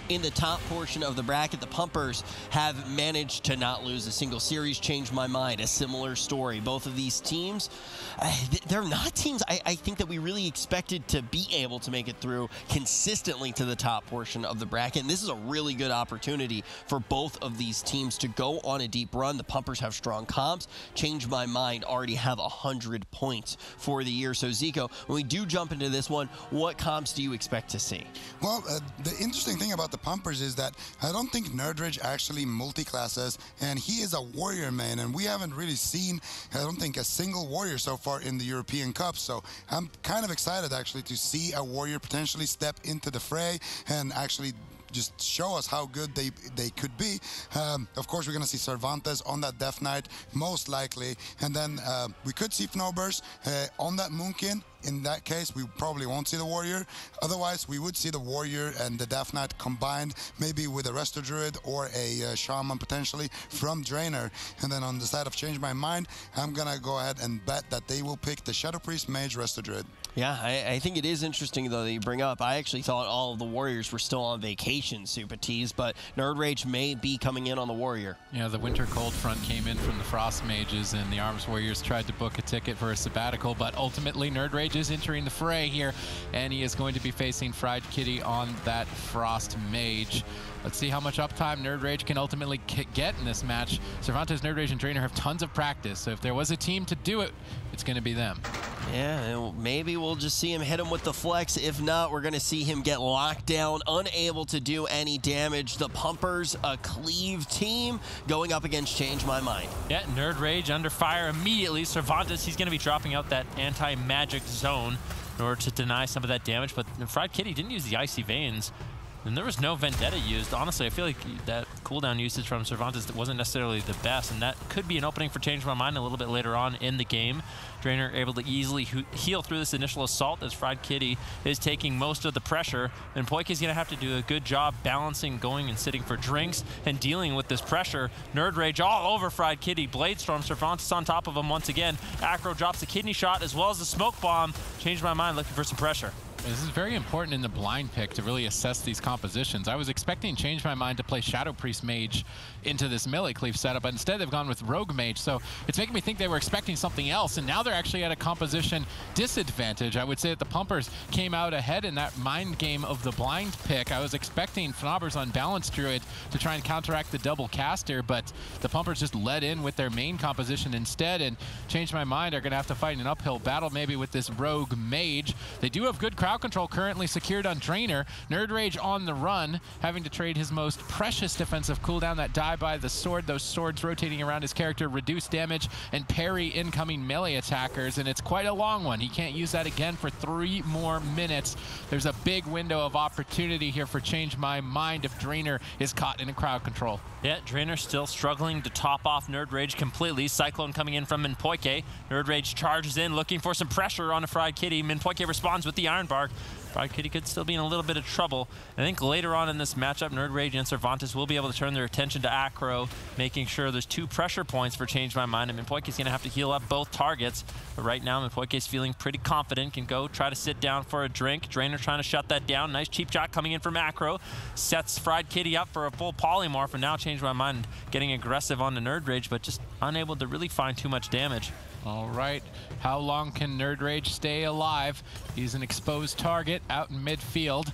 in the top portion of the bracket. The Pumpers have managed to not lose a single series. Changed my mind. A similar story. Both of these teams, they're not teams I think that we really expected to be able to make it through consistently to the top portion of the bracket. And this is a really good opportunity for both of these teams to go on a deep run. The Pumpers have strong comps. Change my mind already have 100 points for the year. So Zico, when we do jump into this one, what comps do you expect to see? Well, the interesting thing about the Pumpers is that I don't think Nerdridge actually multi-classes, and he is a warrior main, and we haven't really seen, I don't think, a single warrior so far in the European Cup. So I'm kind of excited actually to see a warrior potentially step into the fray and actually just show us how good they could be. Of course, we're going to see Cervantes on that Death Knight, most likely. And then we could see Fnobers on that Moonkin. In that case, we probably won't see the Warrior. Otherwise, we would see the Warrior and the Death Knight combined, maybe with a Resto Druid or a Shaman potentially from Draenor. And then on the side of Change My Mind, I'm going to go ahead and bet that they will pick the Shadow Priest Mage Resto Druid. Yeah, I think it is interesting, though, that you bring up. I actually thought all of the Warriors were still on vacation, Super Tees, but Nerd Rage may be coming in on the Warrior. Yeah, the Winter Cold Front came in from the Frost Mages, and the Arms Warriors tried to book a ticket for a sabbatical, but ultimately Nerd Rage is entering the fray here, and he is going to be facing Fried Kitty on that Frost Mage. Let's see how much uptime Nerd Rage can ultimately get in this match. Cervantes, Nerd Rage, and Draenor have tons of practice, so if there was a team to do it, it's going to be them. Yeah, maybe we'll just see him hit him with the flex. If not, we're going to see him get locked down, unable to do any damage. The Pumpers, a cleave team, going up against Change My Mind. Yeah, Nerd Rage under fire immediately. Cervantes, he's going to be dropping out that anti-magic zone in order to deny some of that damage, but Fried Kitty didn't use the Icy Veins. And there was no Vendetta used. Honestly, I feel like that cooldown usage from Cervantes wasn't necessarily the best, and that could be an opening for Change My Mind a little bit later on in the game. Draenor able to easily heal through this initial assault as Fried Kitty is taking most of the pressure, and Poike's going to have to do a good job balancing, going and sitting for drinks, and dealing with this pressure. Nerd Rage all over Fried Kitty. Blade Storm, Cervantes on top of him once again. Acro drops the kidney shot as well as the smoke bomb. Change My Mind looking for some pressure. This is very important in the blind pick to really assess these compositions. I was expecting Change My Mind to play Shadow Priest Mage into this melee cleave setup, but instead they've gone with Rogue Mage, so it's making me think they were expecting something else, and now they're actually at a composition disadvantage. I would say that the Pumpers came out ahead in that mind game of the blind pick. I was expecting Fnobber's Unbalanced Druid to try and counteract the double caster, but the Pumpers just led in with their main composition instead, and Change My Mind are going to have to fight an uphill battle maybe with this Rogue Mage. They do have good crowd control currently secured on Draenor. Nerd Rage on the run, having to trade his most precious defensive cooldown, that die by the sword. Those swords rotating around his character reduce damage and parry incoming melee attackers, and it's quite a long one. He can't use that again for 3 more minutes. There's a big window of opportunity here for Change My Mind if Draenor is caught in a crowd control. Yeah, Draenor still struggling to top off Nerd Rage completely. Cyclone coming in from Minpoike. Nerd Rage charges in, looking for some pressure on a Fried Kitty. Minpoike responds with the Iron Bark. Fried Kitty could still be in a little bit of trouble. I think later on in this matchup, Nerd Rage and Cervantes will be able to turn their attention to Acro, making sure there's 2 pressure points for Change My Mind, and Minpoike is going to have to heal up both targets. But right now, Minpoike is feeling pretty confident, can go try to sit down for a drink. Draenor trying to shut that down. Nice cheap shot coming in from Acro. Sets Fried Kitty up for a full polymorph, and now Change My Mind getting aggressive on the Nerd Rage, but just unable to really find too much damage. All right, how long can Nerd Rage stay alive? He's an exposed target out in midfield.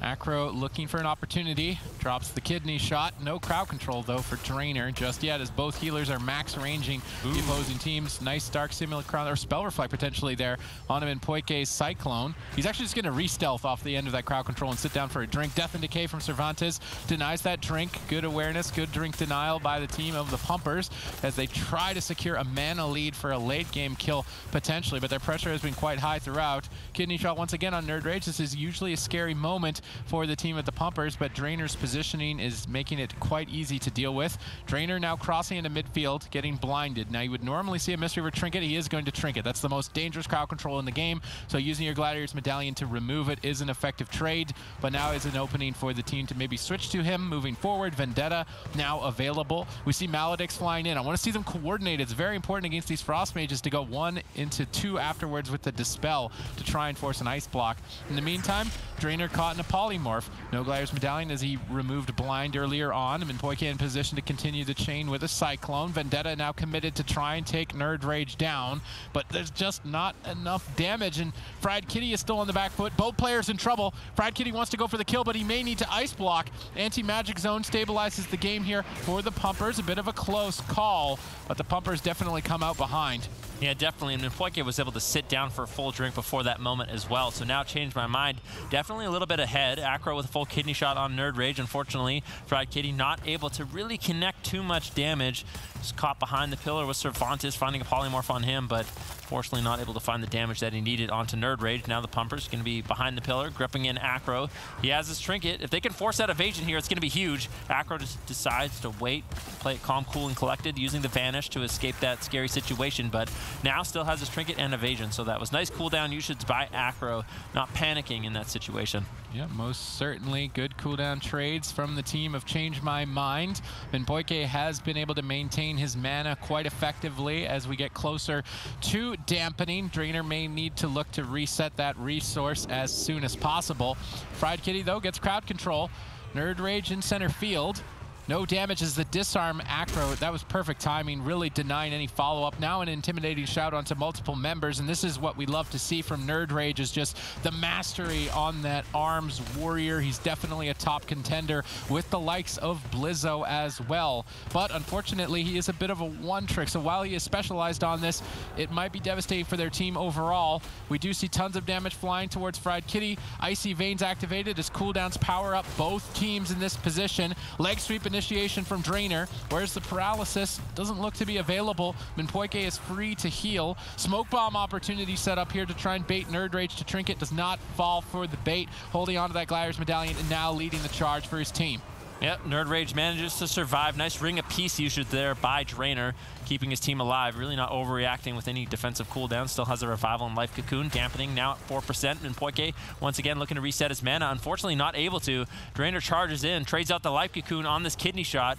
Acro looking for an opportunity, drops the kidney shot. No crowd control though for Draenor just yet, as both healers are max ranging the opposing teams. Nice Dark Simulacron or Spell Reflect potentially there on him in Poike's Cyclone. He's actually just going to re-stealth off the end of that crowd control and sit down for a drink. Death and Decay from Cervantes denies that drink. Good awareness, good drink denial by the team of the Pumpers as they try to secure a mana lead for a late game kill potentially, but their pressure has been quite high throughout. Kidney shot once again on Nerd Rage. This is usually a scary moment for the team at the Pumpers, but Draenor's positioning is making it quite easy to deal with. Draenor now crossing into midfield, getting blinded. Now you would normally see a Mystery River Trinket. He is going to Trinket. That's the most dangerous crowd control in the game, so using your Gladiator's Medallion to remove it is an effective trade, but now is an opening for the team to maybe switch to him moving forward. Vendetta now available. We see Maledicts flying in. I want to see them coordinated. It's very important against these Frost Mages to go 1 into 2 afterwards with the Dispel to try and force an Ice Block. In the meantime, Draenor caught in a polymorph. No Gliders Medallion as he removed blind earlier on. Minpoike in position to continue the chain with a Cyclone. Vendetta now committed to try and take Nerd Rage down, but there's just not enough damage, and Fried Kitty is still on the back foot. Both players in trouble. Fried Kitty wants to go for the kill, but he may need to ice block. Anti-Magic Zone stabilizes the game here for the Pumpers. A bit of a close call, but the Pumpers definitely come out behind. Yeah, definitely. And Minpoike was able to sit down for a full drink before that moment as well. So now changed my mind. Definitely a little bit ahead. Acro with a full kidney shot on Nerd Rage. Unfortunately, Fried Kitty not able to really connect too much damage. Just caught behind the pillar with Cervantes, finding a polymorph on him, but fortunately not able to find the damage that he needed onto Nerd Rage. Now the Pumper's going to be behind the pillar, gripping in Acro. He has his trinket. If they can force that evasion here, it's going to be huge. Acro just decides to wait, play it calm, cool, and collected, using the Vanish to escape that scary situation, but now still has his trinket and evasion. So that was nice cooldown usage by Acro, not panicking in that situation. Yeah, most certainly good cooldown trades from the team of Change My Mind. Minpoike has been able to maintain his mana quite effectively as we get closer to dampening. Drainer may need to look to reset that resource as soon as possible. Fried Kitty, though, gets crowd control. Nerd Rage in center field. No damage as the disarm Acro. That was perfect timing, really denying any follow-up. Now an intimidating shout onto multiple members, and this is what we love to see from Nerd Rage, is just the mastery on that arms warrior. He's definitely a top contender with the likes of Blizzo as well. But unfortunately, he is a bit of a one-trick, so while he is specialized on this, it might be devastating for their team overall. We do see tons of damage flying towards Fried Kitty. Icy Veins activated as cooldowns power up both teams in this position. Leg sweep initiation from Drainer. Where's the paralysis? Doesn't look to be available. Minpoike is free to heal. Smoke bomb opportunity set up here to try and bait Nerd Rage to trinket. Does not fall for the bait. Holding onto that Gliders Medallion and now leading the charge for his team. Yep, Nerd Rage manages to survive. Nice Ring of Peace usage there by Drainer, keeping his team alive. Really not overreacting with any defensive cooldown. Still has a Revival and Life Cocoon, dampening now at 4%. And Poike once again looking to reset his mana. Unfortunately not able to. Drainer charges in, trades out the Life Cocoon on this kidney shot.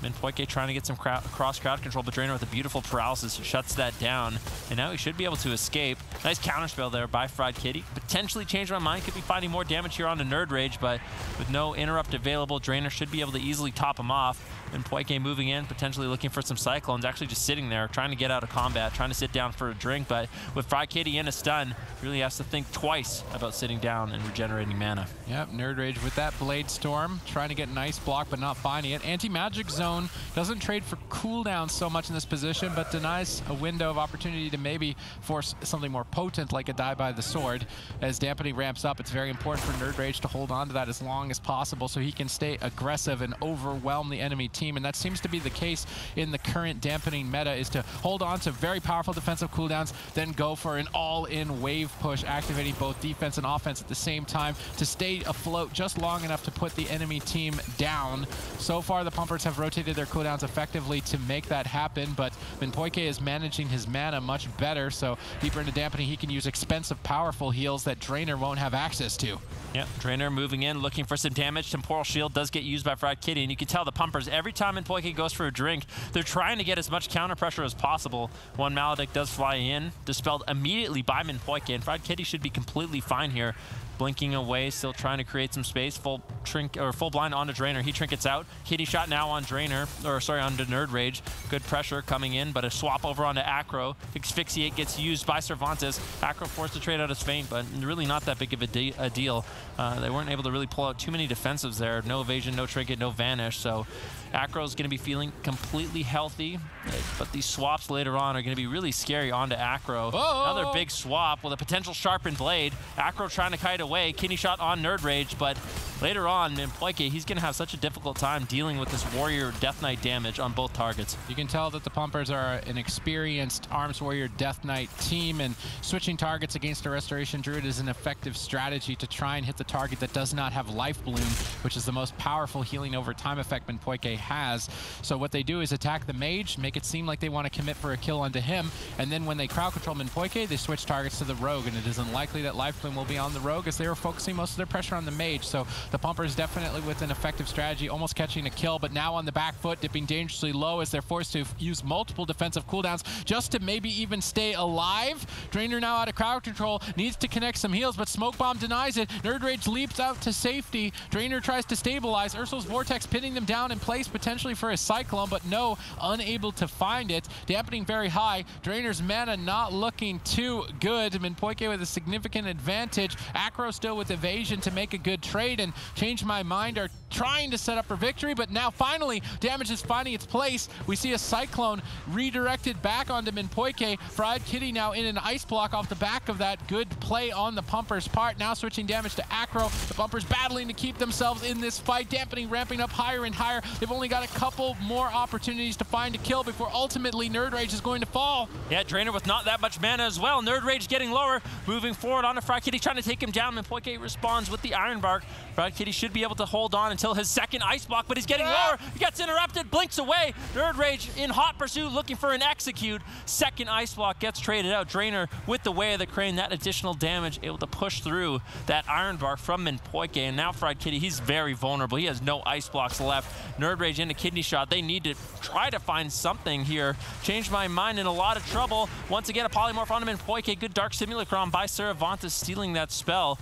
Minpoike trying to get some cross crowd control, but Drainer with a beautiful paralysis shuts that down. And now he should be able to escape. Nice counterspell there by Fried Kitty. Potentially Change My Mind, could be finding more damage here on the Nerd Rage, but with no interrupt available, Drainer should be able to easily top him off. Minpoike moving in, potentially looking for some Cyclones, actually just sitting there, trying to get out of combat, trying to sit down for a drink, but with Fried Kitty in a stun, really has to think twice about sitting down and regenerating mana. Yep, Nerd Rage with that Blade Storm, trying to get an ice block, but not finding it. Anti-Magic Zone doesn't trade for cooldown so much in this position, but denies a window of opportunity to maybe force something more potent like a Die by the Sword. As dampening ramps up, it's very important for Nerd Rage to hold on to that as long as possible so he can stay aggressive and overwhelm the enemy team, and that seems to be the case in the current dampening meta, is to hold on to very powerful defensive cooldowns, then go for an all-in wave push, activating both defense and offense at the same time to stay afloat just long enough to put the enemy team down. So far, the Pumpers have rotated their cooldowns effectively to make that happen, but Minpoike is managing his mana much better, so deeper into dampening, he can use expensive, powerful heals that Drainer won't have access to. Yep, Drainer moving in, looking for some damage. Temporal Shield does get used by Fried Kitty, and you can tell the Pumpers, every time Minpoike goes for a drink, they're trying to get as much counter pressure as possible. One Maledict does fly in, dispelled immediately by Minpoike, and Fried Kitty should be completely fine here. Blinking away, still trying to create some space. Full blind onto Drainer. He trinkets out. Kitty shot now on Drainer, or sorry, onto Nerd Rage. Good pressure coming in, but a swap over onto Acro. Asphyxiate gets used by Cervantes. Acro forced to trade out his feint, but really not that big of a deal. They weren't able to really pull out too many defensives there. No evasion, no trinket, no vanish. So Acro's going to be feeling completely healthy, but these swaps later on are going to be really scary onto Acro. Another big swap with a potential sharpened blade. Acro trying to kite away. Kidney shot on Nerd Rage, but later on, Minpoike, he's going to have such a difficult time dealing with this Warrior Death Knight damage on both targets. You can tell that the Pumpers are an experienced Arms Warrior Death Knight team, and switching targets against a Restoration Druid is an effective strategy to try and hit the target that does not have Life Bloom, which is the most powerful healing over time effect Minpoike has. So what they do is attack the mage, make it seem like they want to commit for a kill onto him, and then when they crowd control Minpoike, they switch targets to the rogue, and it is unlikely that Life Bloom will be on the rogue as they were focusing most of their pressure on the mage. So The Pumpers definitely with an effective strategy, almost catching a kill, but now on the back foot, dipping dangerously low as they're forced to use multiple defensive cooldowns just to maybe even stay alive. Drainer now out of crowd control, needs to connect some heals, but Smoke Bomb denies it. Nerd Rage leaps out to safety. Drainer tries to stabilize. Ursul's Vortex pinning them down in place potentially for a Cyclone, but no, unable to find it. Dampening very high. Drainer's mana not looking too good. Minpoike with a significant advantage. Acro still with evasion to make a good trade, and Change My Mind are trying to set up for victory, but now finally damage is finding its place. We see a Cyclone redirected back onto Minpoike. Fried Kitty now in an ice block off the back of that good play on the Pumpers' part. Now switching damage to Acro. The Pumpers battling to keep themselves in this fight. Dampening ramping up higher and higher. They've only got a couple more opportunities to find a kill before ultimately Nerd Rage is going to fall. Yeah, Drainer with not that much mana as well. Nerd Rage getting lower, moving forward onto Fried Kitty, trying to take him down. Minpoike responds with the Iron Bark. Fried Kitty should be able to hold on until his second ice block, but he's getting lower. He gets interrupted, blinks away. Nerd Rage in hot pursuit, looking for an execute. Second ice block gets traded out. Drainer with the Way of the Crane, that additional damage, able to push through that Iron Bark from Minpoike. And now Fried Kitty, he's very vulnerable. He has no ice blocks left. Nerd Rage into Kidney Shot. They need to try to find something here. Change My Mind in a lot of trouble. Once again, a polymorph on him. Minpoike, good Dark Simulacron by Cervantes, stealing that spell.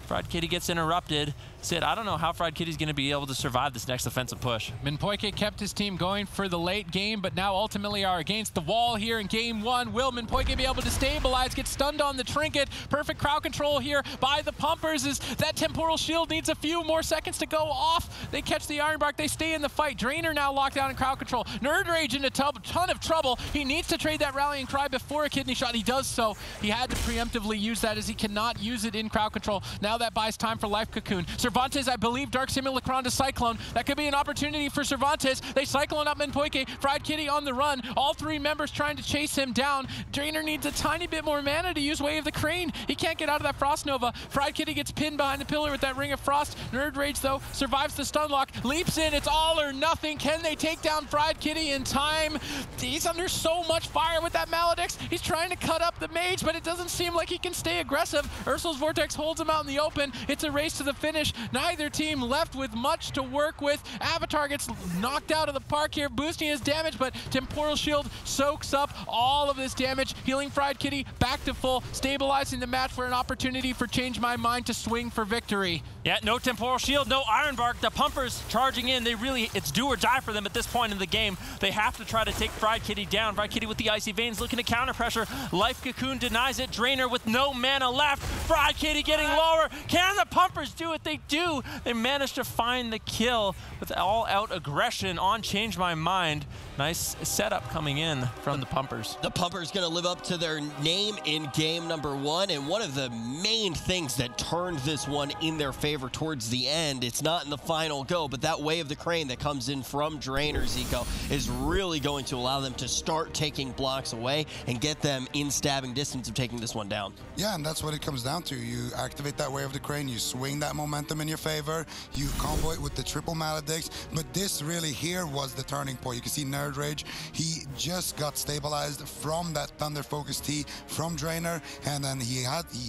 Fried Kitty gets interrupted. Sid, I don't know how Fried Kitty's going to be able to survive this next offensive push. Minpoike kept his team going for the late game, but now ultimately are against the wall here in game one. Will Minpoike be able to stabilize, get stunned on the trinket? Perfect crowd control here by the Pumpers as that Temporal Shield needs a few more seconds to go off. They catch the Iron Bark, they stay in the fight. Drainer now locked down in crowd control. Nerd Rage in a ton of trouble. He needs to trade that Rallying Cry before a Kidney Shot. He does so. He had to preemptively use that as he cannot use it in crowd control. Now that buys time for Life Cocoon. Cervantes, I believe, Dark Simulacron to Cyclone. That could be an opportunity for Cervantes. They Cyclone up Minpoike. Fried Kitty on the run. All three members trying to chase him down. Drainer needs a tiny bit more mana to use Way of the Crane. He can't get out of that Frost Nova. Fried Kitty gets pinned behind the pillar with that Ring of Frost. Nerd Rage, though, survives the stun lock. Leaps in. It's all or nothing. Can they take down Fried Kitty in time? He's under so much fire with that Maledix. He's trying to cut up the mage, but it doesn't seem like he can stay aggressive. Ursul's Vortex holds him out in the open. It's a race to the finish. Neither team left with much to work with. Avatar gets knocked out of the park here, boosting his damage, but Temporal Shield soaks up all of this damage, healing Fried Kitty back to full, stabilizing the match for an opportunity for Change My Mind to swing for victory. Yeah, no Temporal Shield, no Iron Bark. The Pumpers charging in. It's do or die for them at this point in the game. They have to try to take Fried Kitty down. Fried Kitty with the Icy Veins looking to counter pressure. Life Cocoon denies it. Drainer with no mana left. Fried Kitty getting lower. Can the Pumpers do it? They do. They managed to find the kill with all-out aggression on Change My Mind. Nice setup coming in from the Pumpers. The Pumpers going to live up to their name in game number one, and one of the main things that turned this one in their favor towards the end, it's not in the final go, but that Way of the Crane that comes in from Drainer, Zico, is really going to allow them to start taking blocks away and get them in stabbing distance of taking this one down. Yeah, and that's what it comes down to. You activate that Way of the Crane, you swing that momentum in your favor, you combo it with the triple Maledix, but this really here was the turning point. You can see Nerd Rage, he just got stabilized from that Thunder Focus T from Drainer, and then he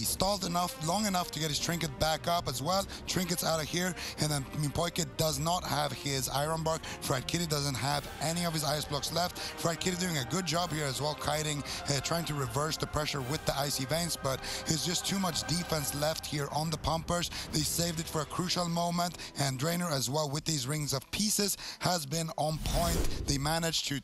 stalled long enough to get his trinket back up as well. Trinket's out of here, and then Minpoike does not have his Iron Bark. Fried Kitty doesn't have any of his ice blocks left. Fried Kitty doing a good job here as well, kiting, trying to reverse the pressure with the Icy Veins, but there's just too much defense left here on the Pumpers. They saved it for a crucial moment, and Drainer as well with these Rings of Pieces has been on point. They managed to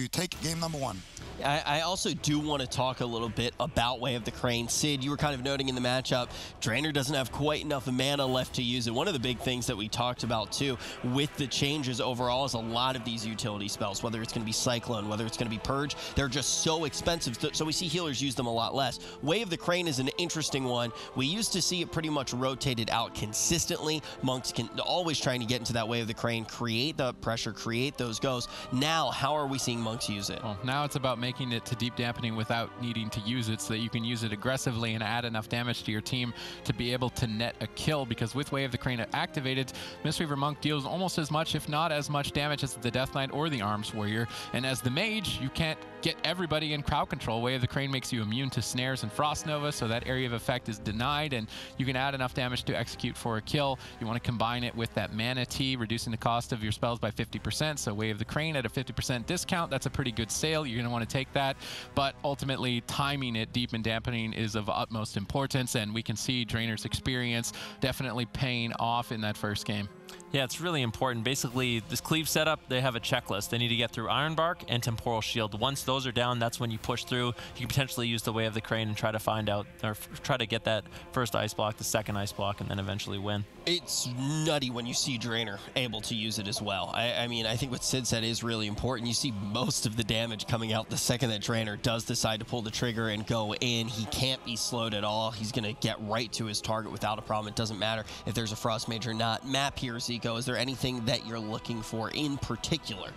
take game number one. I also do want to talk a little bit about Way of the Crane. Sid, you were kind of noting in the matchup, Drainer doesn't have quite enough mana left to use it. One of the big things that we talked about too with the changes overall is a lot of these utility spells, whether it's going to be Cyclone, whether it's going to be Purge, they're just so expensive, so we see healers use them a lot less. Way of the Crane is an interesting one. We used to see it pretty much rotated out consistently. Monks can always trying to get into that Way of the Crane, create the pressure, create those goes. Now, how are we seeing Monks use it? Well, now it's about making it to deep dampening without needing to use it so that you can use it aggressively and add enough damage to your team to be able to net a kill, because with Way of the Crane activated, Mistweaver Monk deals almost as much, if not as much damage as the Death Knight or the Arms Warrior, and as the Mage, you can't get everybody in crowd control. Way of the Crane makes you immune to snares and Frost Nova, so that area of effect is denied, and you can add enough damage to execute for a kill. You want to combine it with that Mana Tea, reducing the cost of your spells by 50%, so Way of the Crane at a 50% discount, that's a pretty good sale. You're going to want to take that, but ultimately timing it, Deep and Dampening, is of utmost importance, and we can see Drainer's experience definitely paying off in that first game. Yeah, it's really important. Basically, this cleave setup, they have a checklist. They need to get through Iron Bark and Temporal Shield. Once those are down, that's when you push through. You can potentially use the Way of the Crane and try to find out, or try to get that first ice block, the second ice block, and then eventually win. It's nutty when you see Drainer able to use it as well. I mean, I think what Sid said is really important. You see most of the damage coming out the second that Drainer does decide to pull the trigger and go in. He can't be slowed at all. He's going to get right to his target without a problem. It doesn't matter if there's a Frost Mage or not. Map here, Zico, is there anything that you're looking for in particular?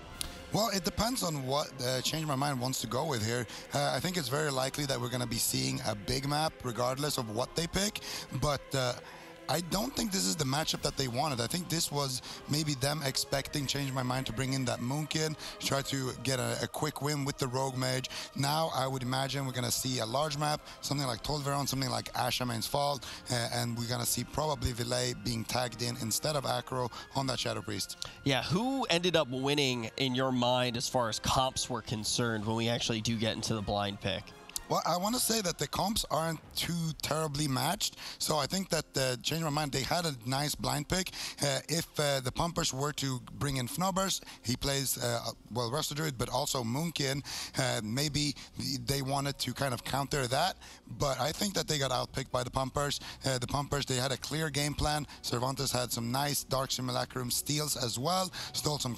Well, it depends on what Change My Mind wants to go with here. I think it's very likely that we're going to be seeing a big map regardless of what they pick, but I don't think this is the matchup that they wanted. I think this was maybe them expecting Change My Mind to bring in that Moonkin, try to get a quick win with the Rogue Mage. Now I would imagine we're going to see a large map, something like Tolveron, something like Ashamain's Fall, and we're going to see probably Villet being tagged in instead of Acro on that Shadow Priest. Yeah, who ended up winning in your mind as far as comps were concerned when we actually do get into the blind pick? Well, I want to say that the comps aren't too terribly matched, so I think that Change My Mind, they had a nice blind pick. If the Pumpers were to bring in Fnobbers, he plays, well, Rusted Druid, but also Moonkin, maybe they wanted to kind of counter that, but I think that they got outpicked by the Pumpers. The Pumpers, they had a clear game plan. Cervantes had some nice Dark Simulacrum steals as well, stole some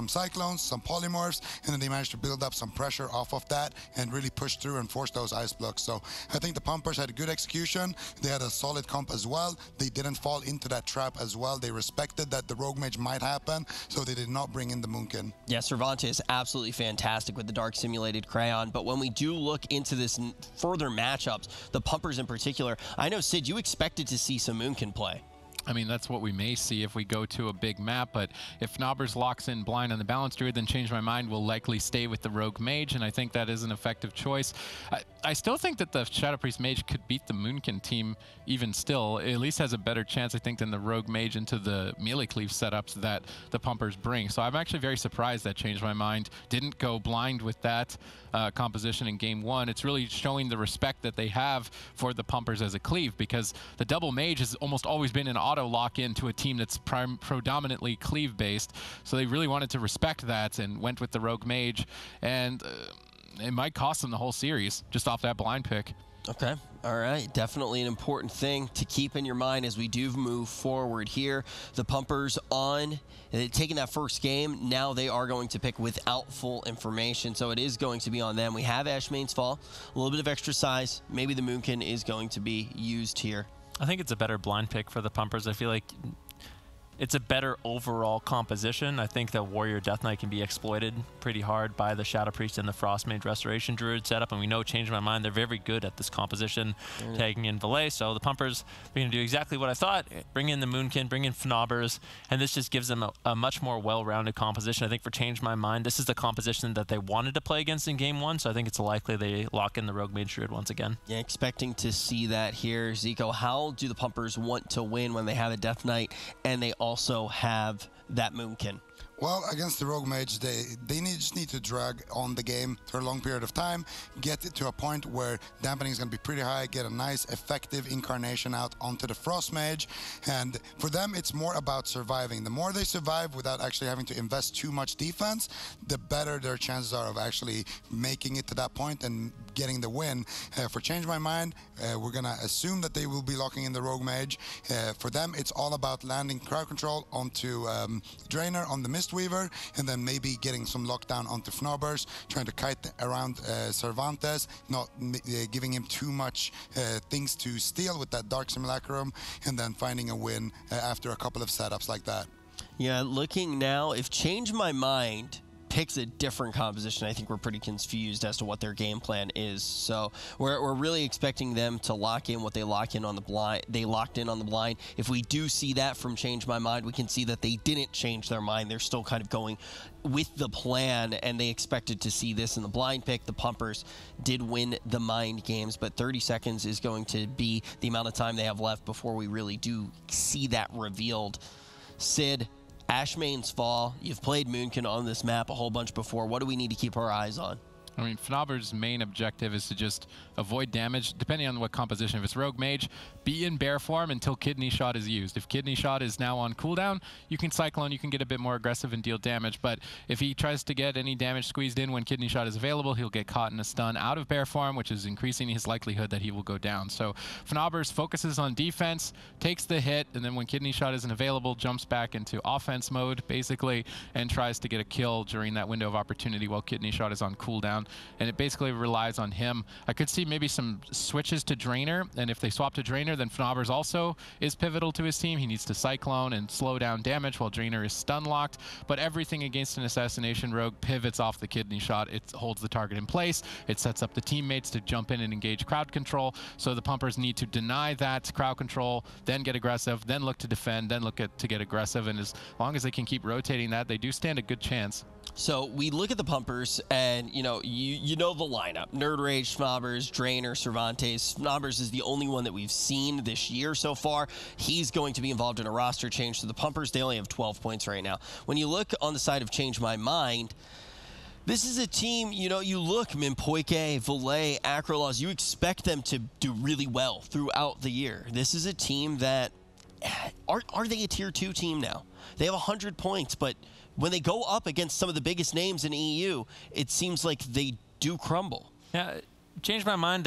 Cyclones, some Polymorphs, and then they managed to build up some pressure off of that and really push through and force those ice blocks. So I think the Pumpers had a good execution. They had a solid comp as well. They didn't fall into that trap as well. They respected that the Rogue Mage might happen, so they did not bring in the Moonkin. Yeah, Cervantes absolutely fantastic with the Dark Simulated Crayon, but when we do look into this further matchups, the Pumpers in particular, I know, Sid, you expected to see some Moonkin play. I mean, that's what we may see if we go to a big map, but if Knobbers locks in blind on the Balance Druid, then Change My Mind will likely stay with the Rogue Mage, and I think that is an effective choice. I still think that the Shadow Priest Mage could beat the Moonkin team even still. It at least has a better chance, I think, than the Rogue Mage into the melee cleave setups that the Pumpers bring. So I'm actually very surprised that Change My Mind didn't go blind with that composition in game one. It's really showing the respect that they have for the Pumpers as a cleave, because the double Mage has almost always been an auto lock into a team that's predominantly cleave based, so they really wanted to respect that and went with the Rogue Mage, and it might cost them the whole series just off that blind pick. Okay, all right, definitely an important thing to keep in your mind as we do move forward here. The Pumpers on taking that first game, now they are going to pick without full information, so it is going to be on them. We have Ashmain's Fall, a little bit of extra size, maybe the Moonkin is going to be used here. I think it's a better blind pick for the Pumpers. I feel like it's a better overall composition. I think that Warrior Death Knight can be exploited pretty hard by the Shadow Priest and the Frost Mage Restoration Druid setup, and we know, Change My Mind, they're very good at this composition, tagging in Valet. So the Pumpers are going to do exactly what I thought, bring in the Moonkin, bring in Fnobbers, and this just gives them a much more well-rounded composition. I think for Change My Mind, this is the composition that they wanted to play against in game one, so I think it's likely they lock in the Rogue Mage Druid once again. Yeah, expecting to see that here. Zico, how do the Pumpers want to win when they have a Death Knight and they also have that Moonkin? Well, against the Rogue Mage, they just need to drag on the game for a long period of time, get it to a point where dampening is going to be pretty high, get a nice, effective incarnation out onto the Frost Mage, and for them, it's more about surviving. The more they survive without actually having to invest too much defense, the better their chances are of actually making it to that point and getting the win. For Change My Mind, we're going to assume that they will be locking in the Rogue Mage. For them, it's all about landing crowd control onto Drainer on the Mistweaver, and then maybe getting some lockdown onto Fnobbers, trying to kite around Cervantes, not giving him too much things to steal with that Dark Simulacrum, and then finding a win after a couple of setups like that. Yeah, looking now, if Change My Mind picks a different composition, I think we're pretty confused as to what their game plan is. So we're really expecting them to lock in what they locked in on the blind. If we do see that from Change My Mind, we can see that they didn't change their mind. They're still kind of going with the plan, and they expected to see this in the blind pick. The Pumpers did win the mind games, but 30 seconds is going to be the amount of time they have left before we really do see that revealed. Sid, Ashmane's Fall, you've played Moonkin on this map a whole bunch before. What do we need to keep our eyes on? I mean, Fnaber's main objective is to just avoid damage, depending on what composition. If it's Rogue Mage, be in bear form until Kidney Shot is used. If Kidney Shot is now on cooldown, you can Cyclone, you can get a bit more aggressive and deal damage. But if he tries to get any damage squeezed in when Kidney Shot is available, he'll get caught in a stun out of bear form, which is increasing his likelihood that he will go down. So Fnaber's focuses on defense, takes the hit, and then when Kidney Shot isn't available, jumps back into offense mode, basically, and tries to get a kill during that window of opportunity while Kidney Shot is on cooldown. And it basically relies on him. I could see maybe some switches to Drainer, and if they swap to Drainer, then Fnaber's also is pivotal to his team. He needs to Cyclone and slow down damage while Drainer is stun locked. But everything against an Assassination Rogue pivots off the Kidney Shot. It holds the target in place. It sets up the teammates to jump in and engage crowd control. So the Pumpers need to deny that crowd control, then get aggressive, then look to defend, then look to get aggressive. And as long as they can keep rotating that, they do stand a good chance. So we look at the Pumpers, and you know the lineup: Nerd Rage, Fnaber's, Drainer, Cervantes. Fnaber's is the only one that we've seen this year so far. He's going to be involved in a roster change. So the Pumpers, they only have 12 points right now. When you look on the side of Change My Mind, this is a team, you look, Minpoike, Valet, Acrolaws, you expect them to do really well throughout the year. This is a team that, are they a tier 2 team now? They have 100 points, but when they go up against some of the biggest names in EU, it seems like they do crumble. Yeah, Change My Mind,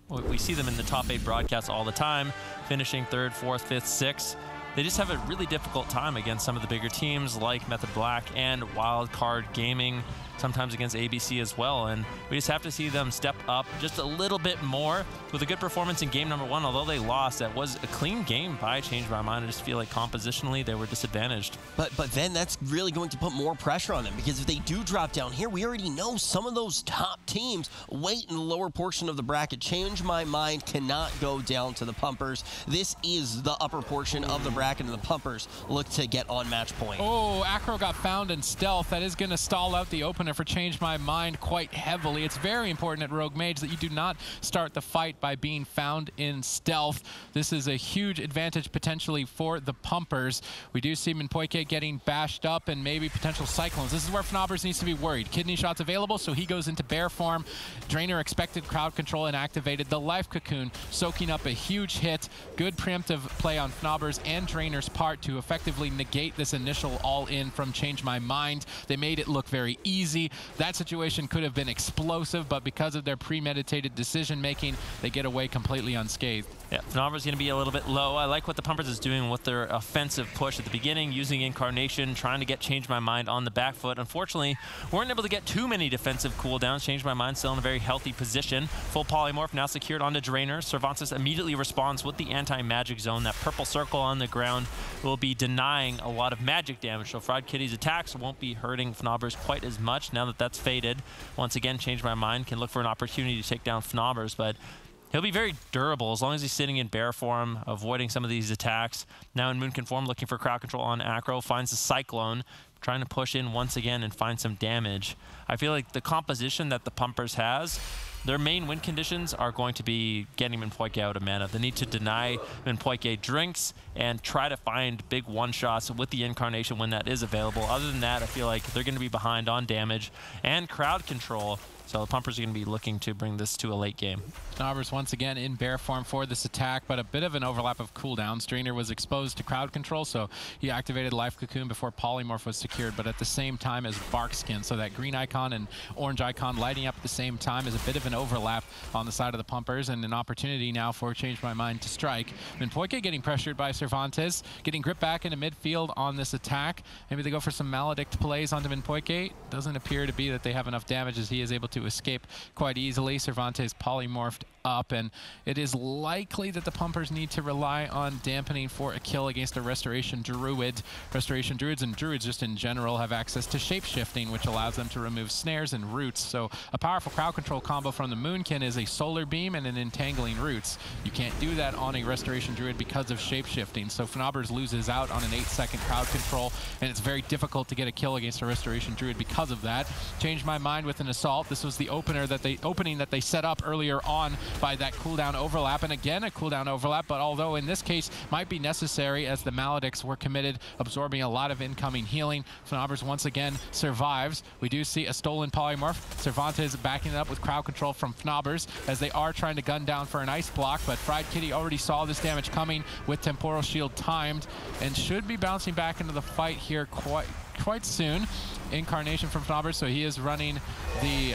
we see them in the top 8 broadcasts all the time, finishing 3rd, 4th, 5th, 6th. They just have a really difficult time against some of the bigger teams like Method Black and Wildcard Gaming, sometimes against ABC as well. And we just have to see them step up just a little bit more with a good performance in game number 1. Although they lost, that was a clean game by Change My Mind. I just feel like compositionally they were disadvantaged. But then that's really going to put more pressure on them, because if they do drop down here, we already know some of those top teams wait in the lower portion of the bracket. Change My Mind cannot go down to the Pumpers. This is the upper portion of the bracket, and the Pumpers look to get on match point. Oh, Acro got found in stealth. That is going to stall out the opener for Change My Mind quite heavily. It's very important at Rogue Mage that you do not start the fight by being found in stealth. This is a huge advantage potentially for the Pumpers. We do see Minpoike getting bashed up and maybe potential Cyclones. This is where Fnaber's needs to be worried. Kidney Shot's available, so he goes into bear form. Drainer expected crowd control and activated. The Life Cocoon soaking up a huge hit. Good preemptive play on Fnaber's and Drainer's part to effectively negate this initial all-in from Change My Mind. They made it look very easy. That situation could have been explosive, but because of their premeditated decision-making, they get away completely unscathed. Yeah, Fnaber's going to be a little bit low. I like what the Pumpers is doing with their offensive push at the beginning, using Incarnation, trying to get Change My Mind on the back foot. Unfortunately, weren't able to get too many defensive cooldowns. Change My Mind still in a very healthy position. Full Polymorph now secured onto Drainer. Cervantes immediately responds with the anti-magic zone. That purple circle on the ground will be denying a lot of magic damage, so Fried Kitty's attacks won't be hurting Fnaber's quite as much now that that's faded. Once again, Change My Mind can look for an opportunity to take down Fnaber's, but he'll be very durable as long as he's sitting in bear form, avoiding some of these attacks. Now in Moonkin form, looking for crowd control on Acro, finds the Cyclone, trying to push in once again and find some damage. I feel like the composition that the Pumpers has, their main win conditions are going to be getting Minpoike out of mana. They need to deny Minpoike drinks and try to find big one-shots with the Incarnation when that is available. Other than that, I feel like they're going to be behind on damage and crowd control. So the Pumpers are going to be looking to bring this to a late game. Fnaber's once again in bear form for this attack, but a bit of an overlap of cooldowns. Drainer was exposed to crowd control, so he activated Life Cocoon before Polymorph was secured, but at the same time as Barkskin. So that green icon and orange icon lighting up at the same time is a bit of an overlap on the side of the Pumpers, and an opportunity now for Change My Mind to strike. Minpoike getting pressured by Cervantes, getting gripped back into midfield on this attack. Maybe they go for some Maledict plays onto Minpoike. Doesn't appear to be that they have enough damage as he is able to escape quite easily. Cervantes polymorphed up, and it is likely that the Pumpers need to rely on dampening for a kill against a Restoration Druid. Restoration Druids and Druids just in general have access to shape-shifting, which allows them to remove snares and roots. So a powerful crowd control combo from the Moonkin is a Solar Beam and an Entangling Roots. You can't do that on a Restoration Druid because of shape-shifting. So Fnaubers loses out on an 8-second crowd control, and it's very difficult to get a kill against a Restoration Druid because of that. Changed my mind with an Assault. This was the opening that they set up earlier on by that cooldown overlap, and again a cooldown overlap, but although in this case might be necessary as the Maledicts were committed, absorbing a lot of incoming healing. Fnaubers once again survives. We do see a stolen polymorph. Cervantes backing it up with crowd control from Fnaubers as they are trying to gun down for an ice block, but Fried Kitty already saw this damage coming with Temporal Shield timed and should be bouncing back into the fight here quite soon. Incarnation from Fnaubers, so he is running the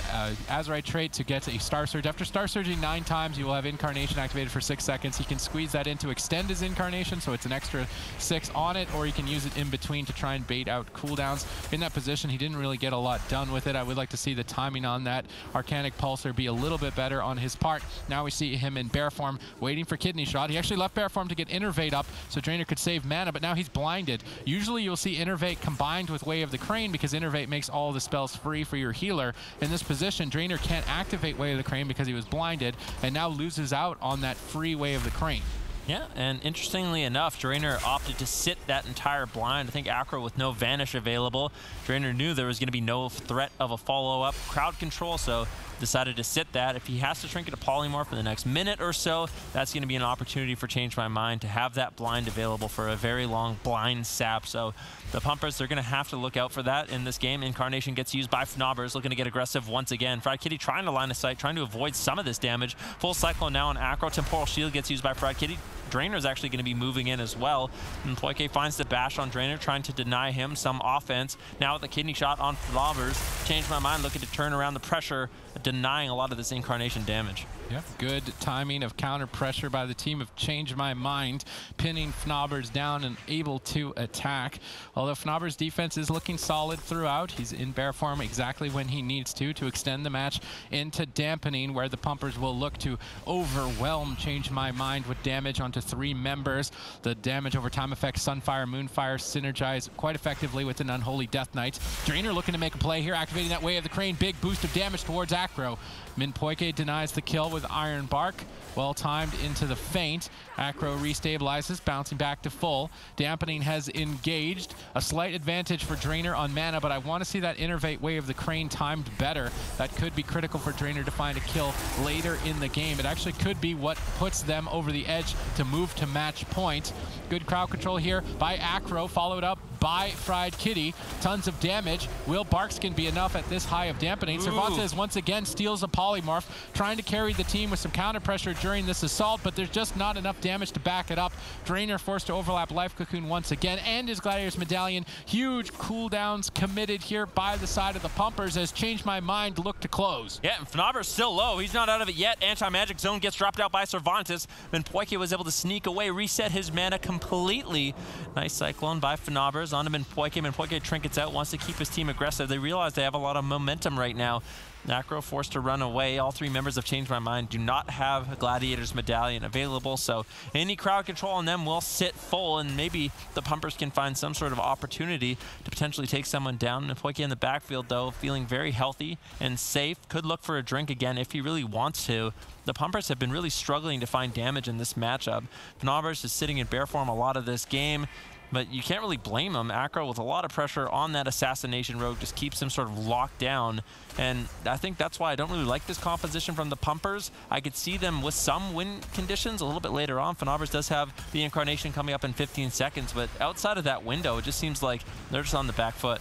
Azurite trait to get a Star Surge. After Star Surging 9 times, you will have Incarnation activated for 6 seconds. He can squeeze that in to extend his Incarnation, so it's an extra 6 on it, or he can use it in between to try and bait out cooldowns. In that position, he didn't really get a lot done with it. I would like to see the timing on that Arcanic Pulsar be a little bit better on his part. Now we see him in bear form, waiting for Kidney Shot. He actually left bear form to get Innervate up, so Drainer could save mana, but now he's blinded. Usually you'll see Innervate combined with Way of the Crane because Innervate makes all the spells free for your healer. In this position, Drainer can't activate Way of the Crane because he was blinded, and now loses out on that free Way of the Crane. Yeah, and interestingly enough, Drainer opted to sit that entire blind. I think Acro with no Vanish available. Drainer knew there was going to be no threat of a follow-up crowd control, so decided to sit that. If he has to Trinket a Polymorph in the next minute or so, that's going to be an opportunity for Change My Mind to have that blind available for a very long blind sap. So the Pumpers, they're going to have to look out for that in this game. Incarnation gets used by Fnaubers, looking to get aggressive once again. Fried Kitty trying to line of sight, trying to avoid some of this damage. Full Cyclone now on Acro. Temporal Shield gets used by Fried Kitty. Drainer's actually going to be moving in as well. And Poike finds the bash on Drainer, trying to deny him some offense. Now with the Kidney Shot on Fnaubers. Change My Mind, looking to turn around the pressure, denying a lot of this Incarnation damage. Yeah, good timing of counter pressure by the team of Change My Mind, pinning Fnaubers down and able to attack. Although Fnaubers' defense is looking solid throughout, he's in bear form exactly when he needs to extend the match into dampening, where the Pumpers will look to overwhelm Change My Mind with damage onto 3 members. The damage over time effect, Sunfire, Moonfire, synergize quite effectively with an Unholy Death Knight. Drainer looking to make a play here, activating that Way of the Crane, big boost of damage towards Acro. Minpoike denies the kill with Iron Bark. Well timed into the feint. Acro restabilizes, bouncing back to full. Dampening has engaged. A slight advantage for Drainer on mana, but I want to see that Innervate Way of the Crane timed better. That could be critical for Drainer to find a kill later in the game. It actually could be what puts them over the edge to move to match point. Good crowd control here by Acro, followed up by Fried Kitty. Tons of damage. Will Barkskin be enough at this high of dampening? Cervantes once again steals a Polymorph, trying to carry the team with some counter pressure during this assault, but there's just not enough damage to back it up. Drainer forced to overlap Life Cocoon once again, and his Gladiator's Medallion. Huge cooldowns committed here by the side of the Pumpers as Change My Mind look to close. Yeah, and Fnaubers still low. He's not out of it yet. Anti-Magic Zone gets dropped out by Cervantes. Then Poike was able to sneak away, reset his mana completely. Nice Cyclone by Fnaubers onto Minpoike. Minpoike trinkets out, wants to keep his team aggressive. They realize they have a lot of momentum right now. Acro forced to run away. All 3 members of Change My Mind do not have a Gladiator's Medallion available, so any crowd control on them will sit full, and maybe the Pumpers can find some sort of opportunity to potentially take someone down. Minpoike in the backfield, though, feeling very healthy and safe. Could look for a drink again if he really wants to. The Pumpers have been really struggling to find damage in this matchup. Fnaubers is sitting in bear form a lot of this game, but you can't really blame him. Acro with a lot of pressure on that Assassination Rogue just keeps him sort of locked down. And I think that's why I don't really like this composition from the Pumpers. I could see them with some win conditions a little bit later on. Fnaubers does have the Incarnation coming up in 15 seconds, but outside of that window, it just seems like they're just on the back foot.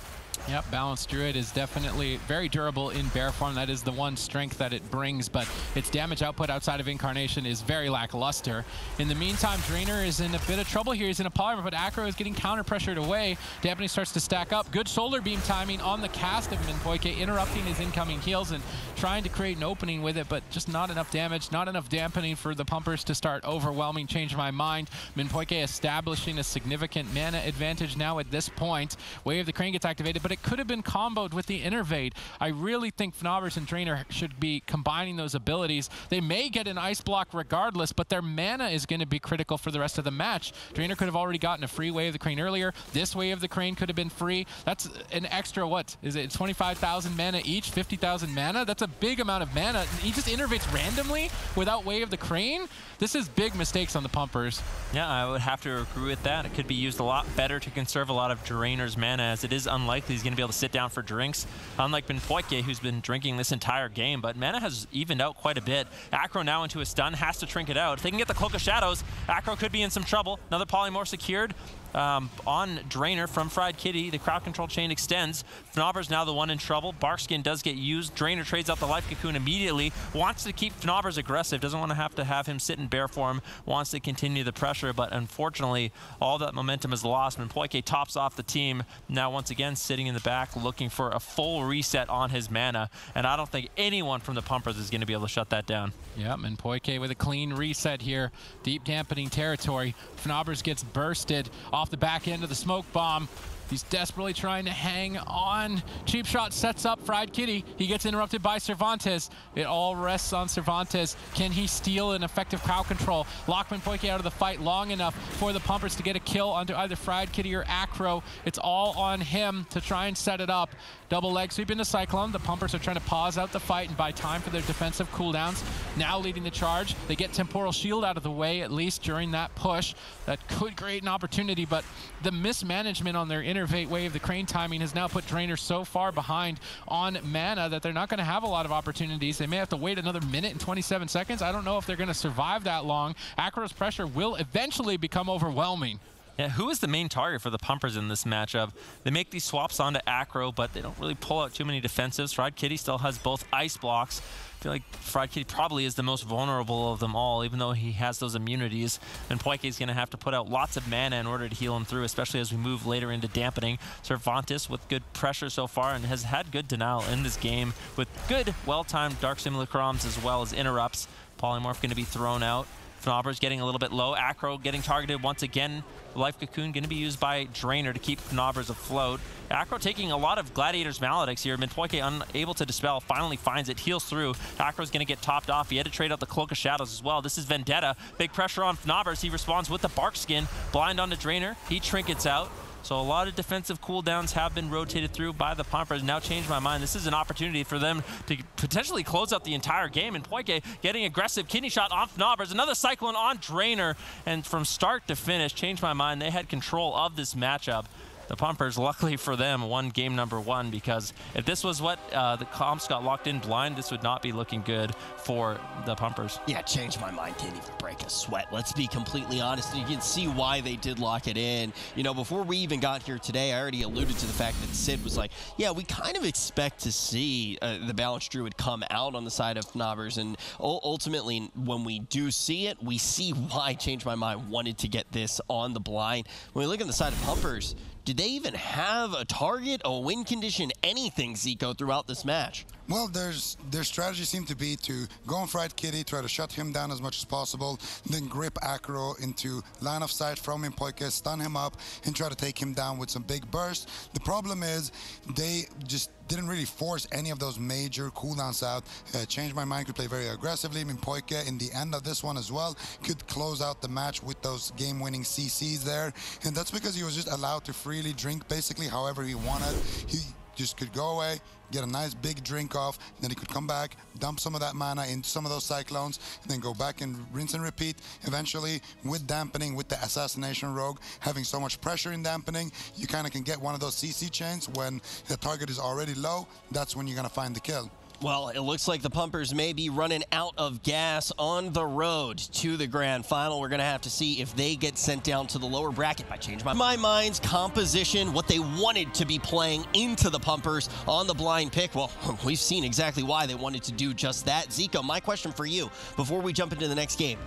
Yep, Balanced Druid is definitely very durable in bear form. That is the one strength that it brings, but its damage output outside of Incarnation is very lackluster. In the meantime, Drainer is in a bit of trouble here. He's in a Polymer, but Acro is getting counter-pressured away. Dampening starts to stack up. Good Solar Beam timing on the cast of Minpoike, interrupting his incoming heals and trying to create an opening with it, but just not enough damage, not enough dampening for the Pumpers to start overwhelming Change My Mind. Minpoike establishing a significant mana advantage now at this point. Way of the Crane gets activated, but it could have been comboed with the Innervate. I really think Fnaubers and Drainer should be combining those abilities. They may get an Ice Block regardless, but their mana is going to be critical for the rest of the match. Drainer could have already gotten a free Way of the Crane earlier. This Way of the Crane could have been free. That's an extra, what is it, 25,000 mana each, 50,000 mana? That's a big amount of mana. He just innervates randomly without Way of the Crane. This is big mistakes on the Pumpers. Yeah, I would have to agree with that. It could be used a lot better to conserve a lot of Drainer's mana, as it is unlikely he's going to be able to sit down for drinks, unlike Benpoike, who's been drinking this entire game. But mana has evened out quite a bit. Acro now into a stun, has to trink it out. If they can get the Cloak of Shadows, Acro could be in some trouble. Another Polymorph secured on Drainer from Fried Kitty. The crowd control chain extends. Fnaubers now the one in trouble. Barkskin does get used. Drainer trades out the Life Cocoon immediately. Wants to keep Fnaubers aggressive. Doesn't want to have him sit in bear form. Wants to continue the pressure, but unfortunately, all that momentum is lost. Benpoike tops off the team. Now once again sitting in the back, looking for a full reset on his mana. And I don't think anyone from the Pumpers is going to be able to shut that down. Yep, and Poike with a clean reset here. Deep dampening territory. Fnaubers gets bursted off the back end of the smoke bomb. He's desperately trying to hang on. Cheap Shot sets up Fried Kitty. He gets interrupted by Cervantes. It all rests on Cervantes. Can he steal an effective crowd control? Lock Benpoike out of the fight long enough for the Pumpers to get a kill onto either Fried Kitty or Acro. It's all on him to try and set it up. Double leg sweep into Cyclone. The Pumpers are trying to pause out the fight and buy time for their defensive cooldowns. Now leading the charge. They get Temporal Shield out of the way, at least during that push. That could create an opportunity, but the mismanagement on their Innervate Way of the Crane timing has now put Drainer so far behind on mana that they're not going to have a lot of opportunities. They may have to wait another minute and 27 seconds. I don't know if they're going to survive that long. Acro's pressure will eventually become overwhelming. Yeah, who is the main target for the Pumpers in this matchup? They make these swaps onto Acro, but they don't really pull out too many defensives. Fried Kitty still has both ice blocks. I feel like Fried Kitty probably is the most vulnerable of them all, even though he has those immunities. And Poike is going to have to put out lots of mana in order to heal him through, especially as we move later into dampening. Cervantes with good pressure so far and has had good denial in this game with good, well-timed Dark Simulacrums as well as interrupts. Polymorph going to be thrown out. Fnaubers getting a little bit low. Acro getting targeted once again. Life Cocoon going to be used by Drainer to keep Fnaubers afloat. Acro taking a lot of Gladiator's Maledicts here. Benpoike unable to dispel, finally finds it, heals through. Acro's going to get topped off. He had to trade out the Cloak of Shadows as well. This is Vendetta. Big pressure on Fnaubers. He responds with the Barkskin. Blind onto Drainer. He trinkets out. So a lot of defensive cooldowns have been rotated through by the Pumpers. Now changed my mind. This is an opportunity for them to potentially close out the entire game. And Poike getting aggressive. Kidney shot on Fnaubers. Another Cyclone on Drainer. And from start to finish, changed my mind. They had control of this matchup. The Pumpers, luckily for them, won game number 1, because if this was what the comps got locked in blind, this would not be looking good for the Pumpers. Yeah, changed my mind. Can't even break a sweat. Let's be completely honest. And you can see why they did lock it in. You know, before we even got here today, I already alluded to the fact that Sid was like, yeah, we kind of expect to see the Balanced Druid come out on the side of Fnaubers. And ultimately, when we do see it, we see why Change My Mind wanted to get this on the blind. When we look on the side of Pumpers, did they even have a target, a win condition, anything, Zico, throughout this match? Well, their strategy seemed to be to go on Fried Kitty, try to shut him down as much as possible, then grip Acro into line of sight from Benpoike, stun him up, and try to take him down with some big burst. The problem is they just didn't really force any of those major cooldowns out. Change My Mind could play very aggressively. Benpoike, in the end of this one as well, could close out the match with those game-winning CCs there. And that's because he was just allowed to freely drink basically however he wanted. He just could go away, get a nice big drink off, then he could come back, dump some of that mana into some of those Cyclones, and then go back and rinse and repeat. Eventually, with dampening, with the Assassination Rogue, having so much pressure in dampening, you kind of can get one of those CC chains when the target is already low. That's when you're going to find the kill. Well, it looks like the Pumpers may be running out of gas on the road to the grand final. We're going to have to see if they get sent down to the lower bracket. I changed my mind's composition, what they wanted to be playing into the Pumpers on the blind pick. Well, we've seen exactly why they wanted to do just that. Zico, my question for you, before we jump into the next game,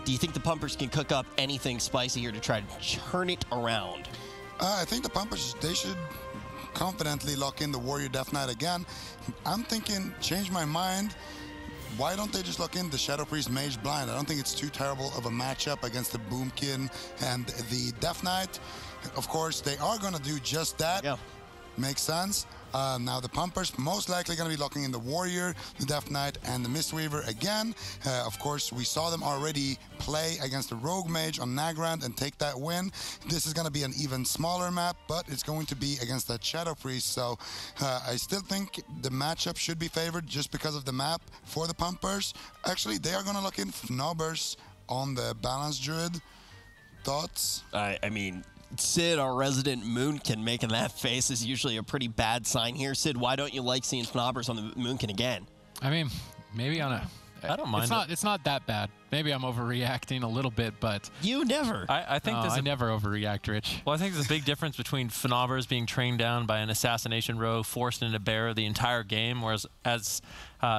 do you think the Pumpers can cook up anything spicy here to try to turn it around? I think the Pumpers, they should confidently lock in the Warrior Death Knight again. I'm thinking, change my mind. Why don't they just lock in the Shadow Priest Mage blind? I don't think it's too terrible of a matchup against the Boomkin and the Death Knight. Of course, they are going to do just that. Yeah. Makes sense. Now the pumpers most likely going to be locking in the Warrior, the Death Knight, and the Mistweaver again. Of course, we saw them already play against the Rogue Mage on Nagrand and take that win. This is going to be an even smaller map, but it's going to be against that Shadow Priest. So I still think the matchup should be favored just because of the map for the pumpers. Actually, they are going to look in Fnobbers on the Balance Druid. Thoughts? I mean, Sid, our resident Moonkin, making that face is usually a pretty bad sign here. Sid, why don't you like seeing Fnobbers on the Moonkin again? I mean, maybe on a... I don't mind It's not that bad. Maybe I'm overreacting a little bit, but... You never. I think I never overreact, Rich. Well, I think there's a big difference between Fnobbers being trained down by an assassination rogue, forced into bear the entire game, whereas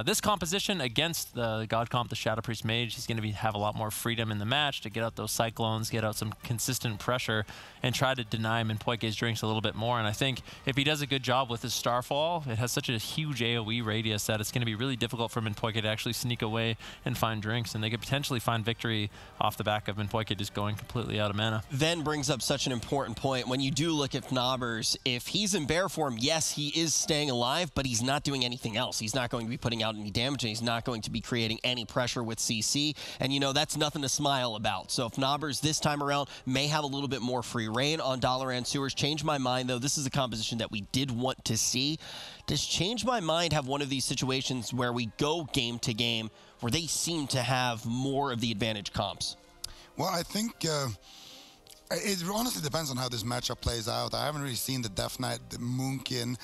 this composition against the God Comp, the Shadow Priest Mage, he's going to have a lot more freedom in the match to get out those Cyclones, get out some consistent pressure, and try to deny Minpoike's drinks a little bit more. And I think if he does a good job with his Starfall, it has such a huge AoE radius that it's going to be really difficult for Minpoike to actually sneak away and find drinks, and they could potentially find victory off the back of Minpoike just going completely out of mana. Then brings up such an important point. When you do look at Fnobbers, if he's in bear form, yes, he is staying alive, but he's not doing anything else. He's not going to be putting out any damage, and he's not going to be creating any pressure with CC, and you know, that's nothing to smile about. So Fnobbers this time around may have a little bit more free reign on Dalaran Sewers. Change My Mind, though, this is a composition that we did want to see. Does Change My Mind have one of these situations where we go game to game where they seem to have more of the advantage comps? Well, I think it honestly depends on how this matchup plays out. I haven't really seen the Death Knight, the Moonkin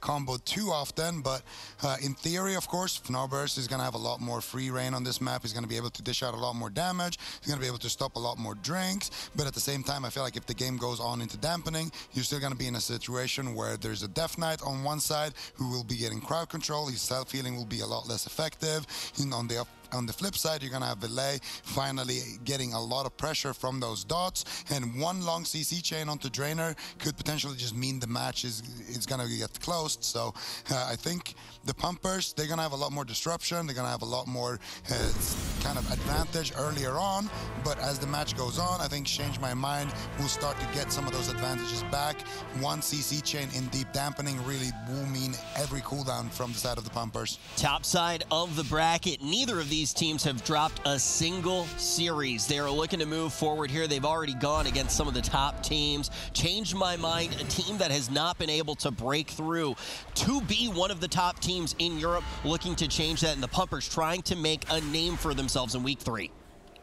combo too often, but in theory, of course, Fnobbers is going to have a lot more free reign on this map. He's going to be able to dish out a lot more damage. He's going to be able to stop a lot more drinks, but at the same time, I feel like if the game goes on into dampening, you're still going to be in a situation where there's a Death Knight on one side who will be getting crowd control. His self-healing will be a lot less effective. On the flip side, you're going to have Valet finally getting a lot of pressure from those dots, and one long CC chain onto Drainer could potentially just mean the match is going to get closed. So I think the pumpers, they're going to have a lot more disruption. They're going to have a lot more kind of advantage earlier on, but as the match goes on, I think Change My Mind will start to get some of those advantages back. One CC chain in deep dampening really will mean every cooldown from the side of the pumpers. Top side of the bracket, neither of these teams have dropped a single series. They are looking to move forward here. They've already gone against some of the top teams. Change My Mind, a team that has not been able to break through to be one of the top teams in Europe, looking to change that, and the Pumpers trying to make a name for themselves in week 3.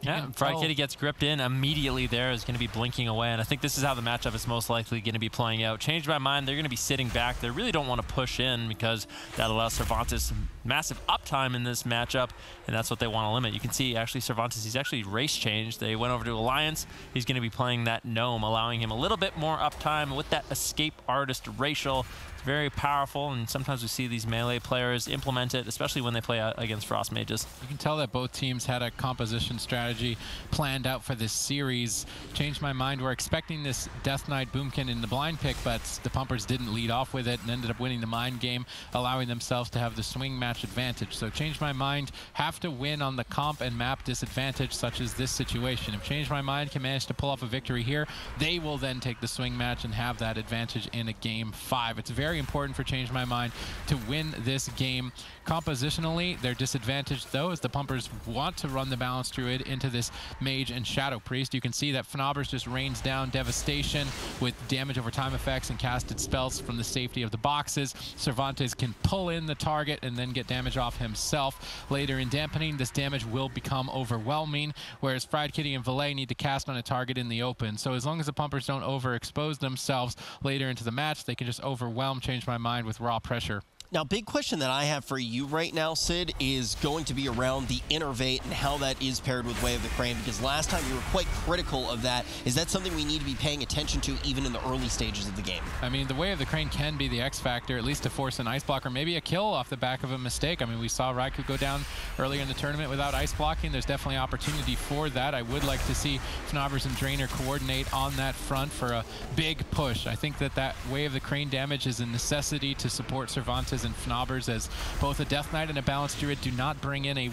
Yeah, Fried Kitty gets gripped in immediately there, is going to be blinking away, and I think this is how the matchup is most likely going to be playing out. Change My Mind, they're going to be sitting back. They really don't want to push in because that allows Cervantes massive uptime in this matchup, and that's what they want to limit. You can see actually Cervantes, he's actually race changed. They went over to Alliance. He's going to be playing that Gnome, allowing him a little bit more uptime with that Escape Artist racial. Very powerful, and sometimes we see these melee players implement it, especially when they play against Frost Mages. You can tell that both teams had a composition strategy planned out for this series. Changed My Mind, we're expecting this Death Knight Boomkin in the blind pick, but the Pumpers didn't lead off with it and ended up winning the mind game, allowing themselves to have the swing match advantage. So Changed My Mind have to win on the comp and map disadvantage, such as this situation. If Changed My Mind can manage to pull off a victory here, they will then take the swing match and have that advantage in a game 5. It's very important for Change My Mind to win this game. Compositionally, they're disadvantaged though, as the Pumpers want to run the Balance Druid into this Mage and Shadow Priest. You can see that Fnobbers just rains down Devastation with damage over time effects and casted spells from the safety of the boxes. Cervantes can pull in the target and then get damage off himself. Later in Dampening, this damage will become overwhelming, whereas Fried Kitty and Valet need to cast on a target in the open. So as long as the Pumpers don't overexpose themselves later into the match, they can just overwhelm Change My Mind with raw pressure. Now, big question that I have for you right now, Sid, is going to be around the Innervate and how that is paired with Way of the Crane, because last time you were quite critical of that. Is that something we need to be paying attention to even in the early stages of the game? I mean, the Way of the Crane can be the X factor, at least to force an ice block or maybe a kill off the back of a mistake. I mean, we saw Raikou go down earlier in the tournament without ice blocking. There's definitely opportunity for that. I would like to see Fnobbers and Drainer coordinate on that front for a big push. I think that that Way of the Crane damage is a necessity to support Cervantes weaknesses in Fnobbers, as both a Death Knight and a Balanced Druid do not bring in a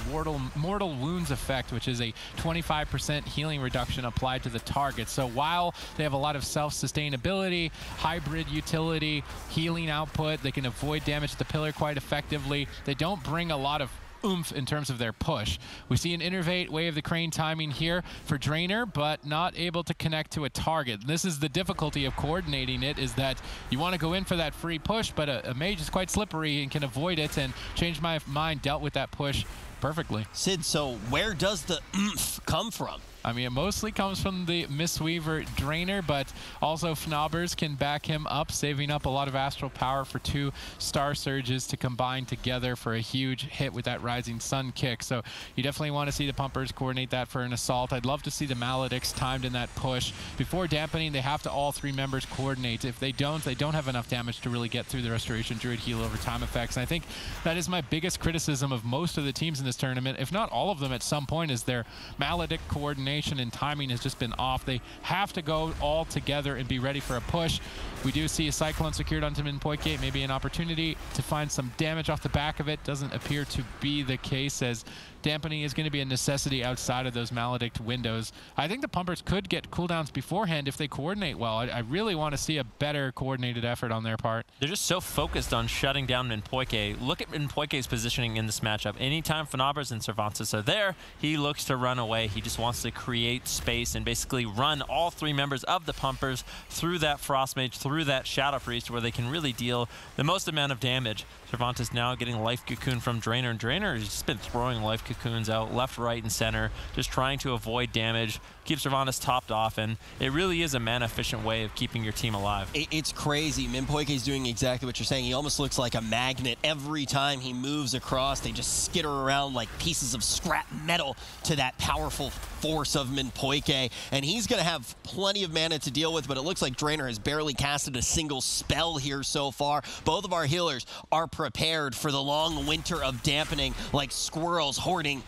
mortal wounds effect, which is a 25% healing reduction applied to the target. So while they have a lot of self-sustainability, hybrid utility, healing output, they can avoid damage to the pillar quite effectively. They don't bring a lot of oomph in terms of their push. We see an Innervate, Way of the Crane timing here for Drainer, but not able to connect to a target. This is the difficulty of coordinating it, is that you want to go in for that free push, but a mage is quite slippery and can avoid it, and Change My Mind dealt with that push perfectly. Sid, so where does the oomph come from? I mean, it mostly comes from the Mistweaver Drainer, but also Fnobbers can back him up, saving up a lot of astral power for 2 Star Surges to combine together for a huge hit with that Rising Sun kick. So you definitely want to see the Pumpers coordinate that for an assault. I'd love to see the Maledicts timed in that push. Before dampening, they have to all 3 members coordinate. If they don't have enough damage to really get through the Restoration Druid heal over time effects. And I think that is my biggest criticism of most of the teams in this tournament, if not all of them at some point, is their Maledict coordination and timing has just been off. They have to go all together and be ready for a push. We do see a Cyclone secured onto Minpoike, maybe an opportunity to find some damage off the back of it. Doesn't appear to be the case, as dampening is going to be a necessity outside of those Maledict windows. I think the Pumpers could get cooldowns beforehand if they coordinate well. I really want to see a better coordinated effort on their part. They're just so focused on shutting down Minpoike. Look at Minpoike's positioning in this matchup. Anytime Fnobbers and Cervantes are there, he looks to run away. He just wants to create space and basically run all 3 members of the Pumpers through that Frost Mage, through that Shadow Priest, where they can really deal the most amount of damage. Cervantes now getting Life Cocoon from Drainer, and Drainer has just been throwing Life Cocoons out left, right, and center, just trying to avoid damage, keep Cervantes topped off, and it really is a mana-efficient way of keeping your team alive. It's crazy. Minpoike is doing exactly what you're saying. He almost looks like a magnet. Every time he moves across, they just skitter around like pieces of scrap metal to that powerful force of Minpoike, and he's going to have plenty of mana to deal with, but it looks like Drainer has barely casted a single spell here so far. Both of our healers are prepared for the long winter of dampening like squirrels hoarding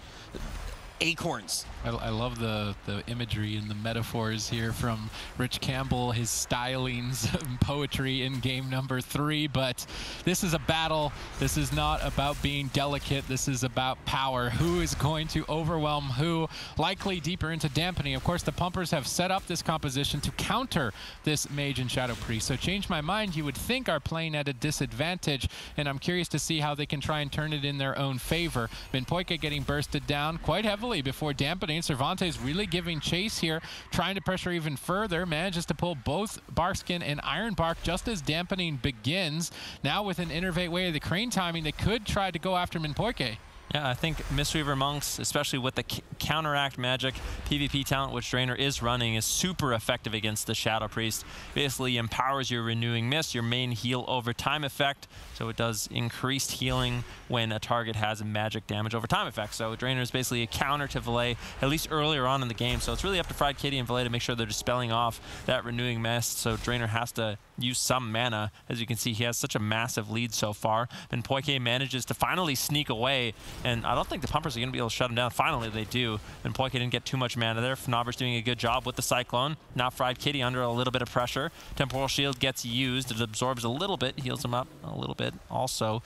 acorns. I love the imagery and the metaphors here from Rich Campbell, his stylings and poetry in game number 3, but this is a battle. This is not about being delicate. This is about power. Who is going to overwhelm who? Likely deeper into dampening. Of course, the Pumpers have set up this composition to counter this Mage and Shadow Priest. So Change My Mind, you would think, are playing at a disadvantage, and I'm curious to see how they can try and turn it in their own favor. Minpoike getting bursted down quite heavily before dampening. Cervantes really giving chase here, trying to pressure even further, manages to pull both Barkskin and Ironbark just as dampening begins. Now with an Innervate, Way of the Crane timing, they could try to go after Minpoike. Yeah, I think Mistweaver Monks, especially with the counteract magic PvP talent, which Drainer is running, is super effective against the Shadow Priest. Basically empowers your Renewing Mist, your main heal over time effect, so it does increased healing when a target has a magic damage over time effect. So Drainer is basically a counter to Valet, at least earlier on in the game. So it's really up to Fried Kitty and Valet to make sure they're dispelling off that Renewing Mist, so Drainer has to use some mana. As you can see, he has such a massive lead so far. And Poike manages to finally sneak away, and I don't think the Pumpers are going to be able to shut him down. Finally, they do. And Poike didn't get too much mana there. Fnobber's doing a good job with the Cyclone. Now Fried Kitty under a little bit of pressure. Temporal Shield gets used. It absorbs a little bit, heals him up a little bit also,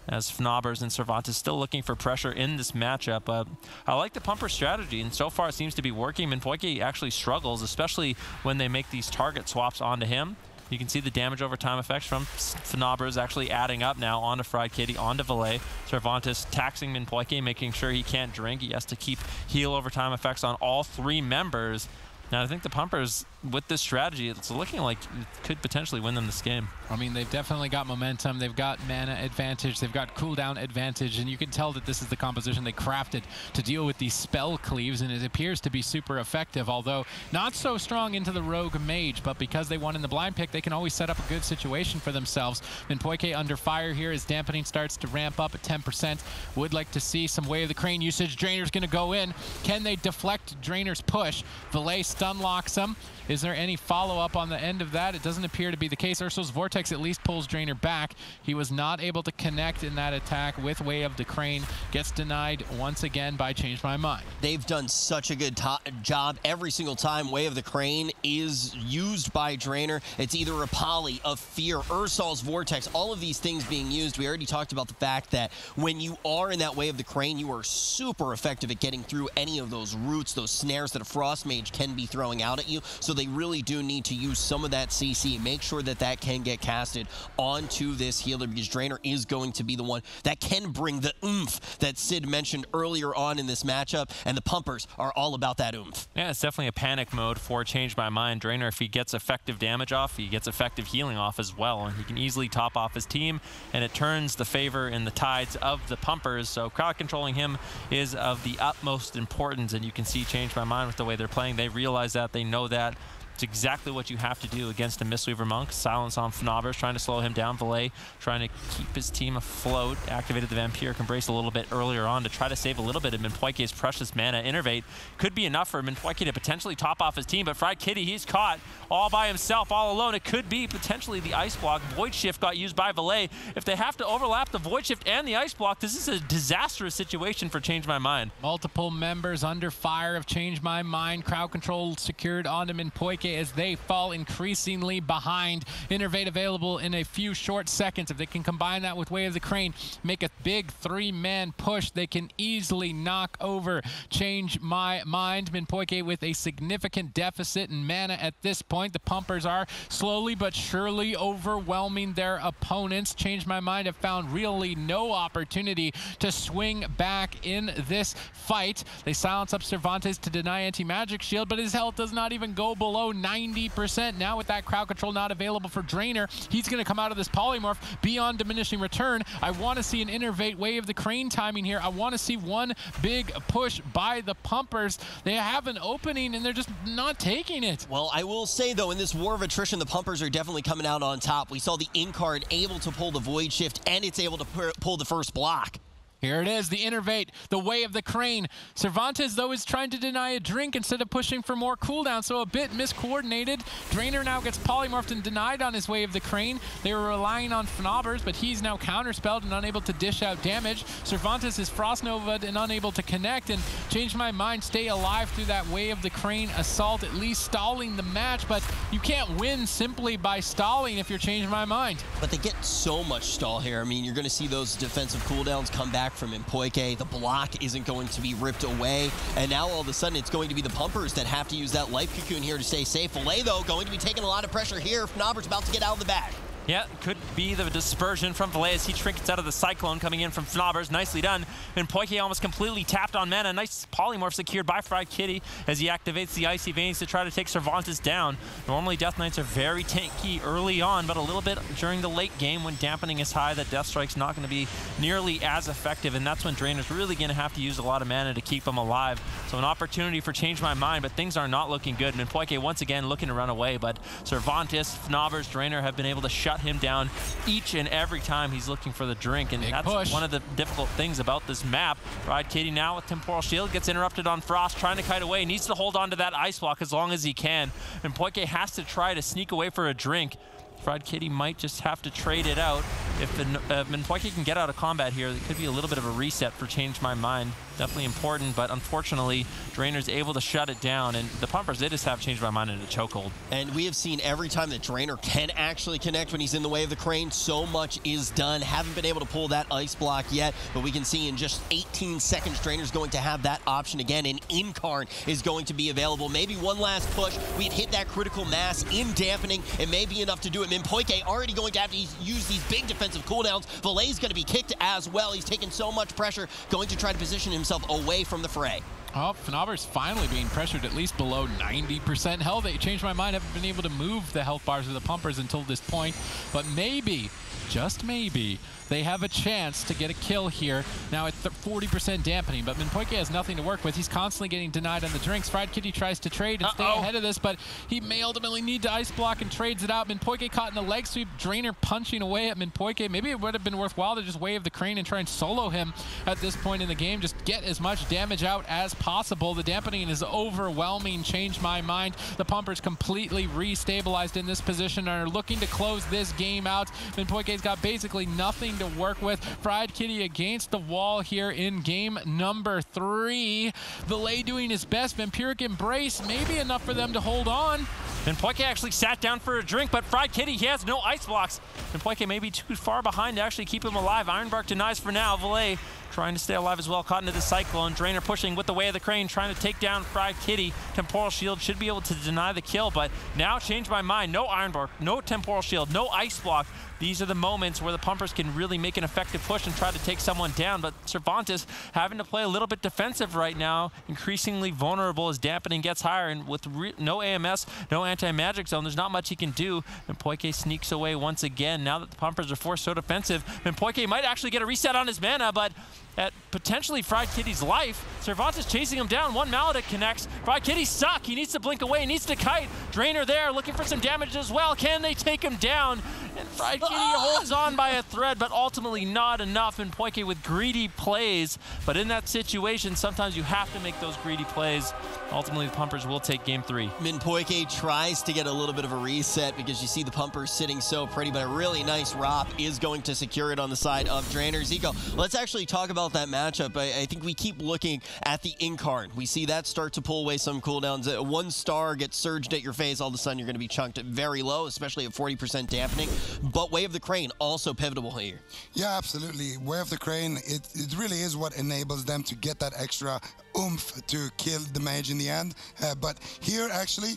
as Fnobbers and Cervantes still looking for pressure in this matchup. I like the Pumper strategy, and so far it seems to be working. Minpoike actually struggles, especially when they make these target swaps onto him. You can see the damage over time effects from Fnobbers actually adding up now onto Fried Kitty, onto Valet. Cervantes taxing Minpoike, making sure he can't drink. He has to keep heal over time effects on all 3 members. Now I think the Pumpers, with this strategy, it's looking like it could potentially win them this game. I mean, they've definitely got momentum. They've got mana advantage. They've got cooldown advantage. And you can tell that this is the composition they crafted to deal with these spell cleaves. And it appears to be super effective, although not so strong into the rogue mage. But because they won in the blind pick, they can always set up a good situation for themselves. Minpoike under fire here as dampening starts to ramp up at 10%. Would like to see some Way of the Crane usage. Drainer's going to go in. Can they deflect Drainer's push? Valet stun locks him. Is there any follow-up on the end of that? It doesn't appear to be the case. Ursul's Vortex at least pulls Drainer back. He was not able to connect in that attack with Way of the Crane. Gets denied once again by Change My Mind. They've done such a good job every single time Way of the Crane is used by Drainer. It's either a Poly, a Fear, Ursul's Vortex, all of these things being used. We already talked about the fact that when you are in that Way of the Crane, you are super effective at getting through any of those roots, those snares that a Frost Mage can be throwing out at you. So they really do need to use some of that CC, make sure that that can get casted onto this healer, because Drainer is going to be the one that can bring the oomph that Sid mentioned earlier on in this matchup, and the Pumpers are all about that oomph. Yeah, it's definitely a panic mode for Change My Mind. Drainer, if he gets effective damage off, he gets effective healing off as well, and he can easily top off his team, and it turns the favor in the tides of the Pumpers. So crowd controlling him is of the utmost importance, and you can see Change My Mind with the way they're playing. They realize that, they know that. It's exactly what you have to do against a Mistweaver Monk. Silence on Fnaubers, trying to slow him down. Valet trying to keep his team afloat. Activated the Vampiric Embrace a little bit earlier on to try to save a little bit of Minpoike's precious mana. Innervate could be enough for Minpoike to potentially top off his team, but Fried Kitty, he's caught all by himself, all alone. It could be potentially the Ice Block. Void Shift got used by Valet. If they have to overlap the Void Shift and the Ice Block, this is a disastrous situation for Change My Mind. Multiple members under fire of Change My Mind. Crowd control secured onto Minpoike as they fall increasingly behind. Innervate available in a few short seconds. If they can combine that with Way of the Crane, make a big three-man push, they can easily knock over Change My Mind. Minpoike with a significant deficit in mana at this point. The Pumpers are slowly but surely overwhelming their opponents. Change My Mind have found really no opportunity to swing back in this fight. They silence up Cervantes to deny anti-magic shield, but his health does not even go below 90%. Now with that crowd control not available for Drainer, he's going to come out of this polymorph beyond diminishing return. I want to see an Innervate Way of the Crane timing here. I want to see one big push by the Pumpers. They have an opening and they're just not taking it. Well, I will say though, in this war of attrition, the Pumpers are definitely coming out on top. We saw the Incard able to pull the Void Shift, and it's able to pull the first block. Here it is, the Innervate, the Way of the Crane. Cervantes, though, is trying to deny a drink instead of pushing for more cooldown, so a bit miscoordinated. Drainer now gets polymorphed and denied on his Way of the Crane. They were relying on Fnaubers, but he's now counterspelled and unable to dish out damage. Cervantes is Frost Nova'd and unable to connect, and Change My Mind stay alive through that Way of the Crane assault, at least stalling the match, but you can't win simply by stalling if you're Change My Mind. But they get so much stall here. I mean, you're going to see those defensive cooldowns come back from Minpoike. The block isn't going to be ripped away, and now all of a sudden it's going to be the Pumpers that have to use that Life Cocoon here to stay safe. Valet, though, going to be taking a lot of pressure here. Fnaubers about to get out of the bag. Yeah, could be the dispersion from Valet as he trinkets out of the Cyclone coming in from Fnaubers. Nicely done. And Poike almost completely tapped on mana. Nice polymorph secured by Fried Kitty as he activates the Icy Veins to try to take Cervantes down. Normally, Death Knights are very tanky early on, but a little bit during the late game when dampening is high, that Death Strike's not going to be nearly as effective, and that's when Drainer's really going to have to use a lot of mana to keep them alive. So an opportunity for Change My Mind, but things are not looking good. And Poike once again looking to run away, but Cervantes, Fnaubers, Drainer have been able to shut him down each and every time he's looking for the drink, and that's one of the difficult things about this map. Fried Kitty now with Temporal Shield gets interrupted on Frost, trying to kite away, needs to hold on to that Ice Block as long as he can, and Poike has to try to sneak away for a drink. Fried Kitty might just have to trade it out. If Minpoike can get out of combat here, it could be a little bit of a reset for Change My Mind. Definitely important, but unfortunately, Drainer's able to shut it down, and the Pumpers, they just have Change My Mind in a chokehold. And we have seen every time that Drainer can actually connect when he's in the Way of the Crane, so much is done. Haven't been able to pull that Ice Block yet, but we can see in just 18 seconds, Drainer's going to have that option again, and Incarn is going to be available. Maybe one last push. We'd hit that critical mass in dampening, and maybe enough to do it. Minpoike already going to have to use these big defensive cooldowns. Valet's going to be kicked as well. He's taken so much pressure, going to try to position himself away from the fray. Oh, Fnaubers finally being pressured at least below 90% health. They Changed My Mind, haven't been able to move the health bars of the Pumpers until this point, but maybe, just maybe, they have a chance to get a kill here. Now at 40% dampening, but Minpoike has nothing to work with. He's constantly getting denied on the drinks. Fried Kitty tries to trade and stay ahead of this, but he may ultimately need to Ice Block and trades it out. Minpoike caught in the leg sweep. Drainer punching away at Minpoike. Maybe it would have been worthwhile to just Way of the Crane and try and solo him at this point in the game. Just get as much damage out as possible. The dampening is overwhelming. Change my mind. The Pumpers completely restabilized in this position and are looking to close this game out. Minpoike's got basically nothing to work with. Fried Kitty against the wall here in game number 3. Valet doing his best. Vampiric Embrace maybe enough for them to hold on. Minpoike actually sat down for a drink, but Fried Kitty, he has no ice blocks. Minpoike may be too far behind to actually keep him alive. Ironbark denies for now. Valet trying to stay alive as well, caught into the Cyclone. Drainer pushing with the Way of the Crane, trying to take down Fried Kitty. Temporal Shield should be able to deny the kill, but now change my mind. No Ironbark, no Temporal Shield, no Ice Block. These are the moments where the Pumpers can really make an effective push and try to take someone down, but Cervantes having to play a little bit defensive right now, increasingly vulnerable as dampening gets higher, and with no AMS, no anti-magic zone, there's not much he can do. Minpoike sneaks away once again. Now that the Pumpers are forced so defensive, Minpoike might actually get a reset on his mana, but at potentially Fried Kitty's life, Cervantes chasing him down. One Maledicт connects. Fried Kitty stuck. He needs to blink away. He needs to kite. Drainer there looking for some damage as well. Can they take him down? And Fried Kitty holds on by a thread, but ultimately not enough. And Minpoike with greedy plays. But in that situation, sometimes you have to make those greedy plays. Ultimately, the Pumpers will take game 3. Minpoike tries to get a little bit of a reset because you see the Pumpers sitting so pretty, but a really nice ROP is going to secure it on the side of Drainer. Zico, let's actually talk about that matchup. I think we keep looking at the Incarn. We see that start to pull away some cooldowns. 1 star gets surged at your face, all of a sudden you're going to be chunked very low, especially at 40% dampening. But Way of the Crane also pivotal here. Yeah, absolutely. Way of the Crane, it really is what enables them to get that extra oomph to kill the mage in the end. But here, actually,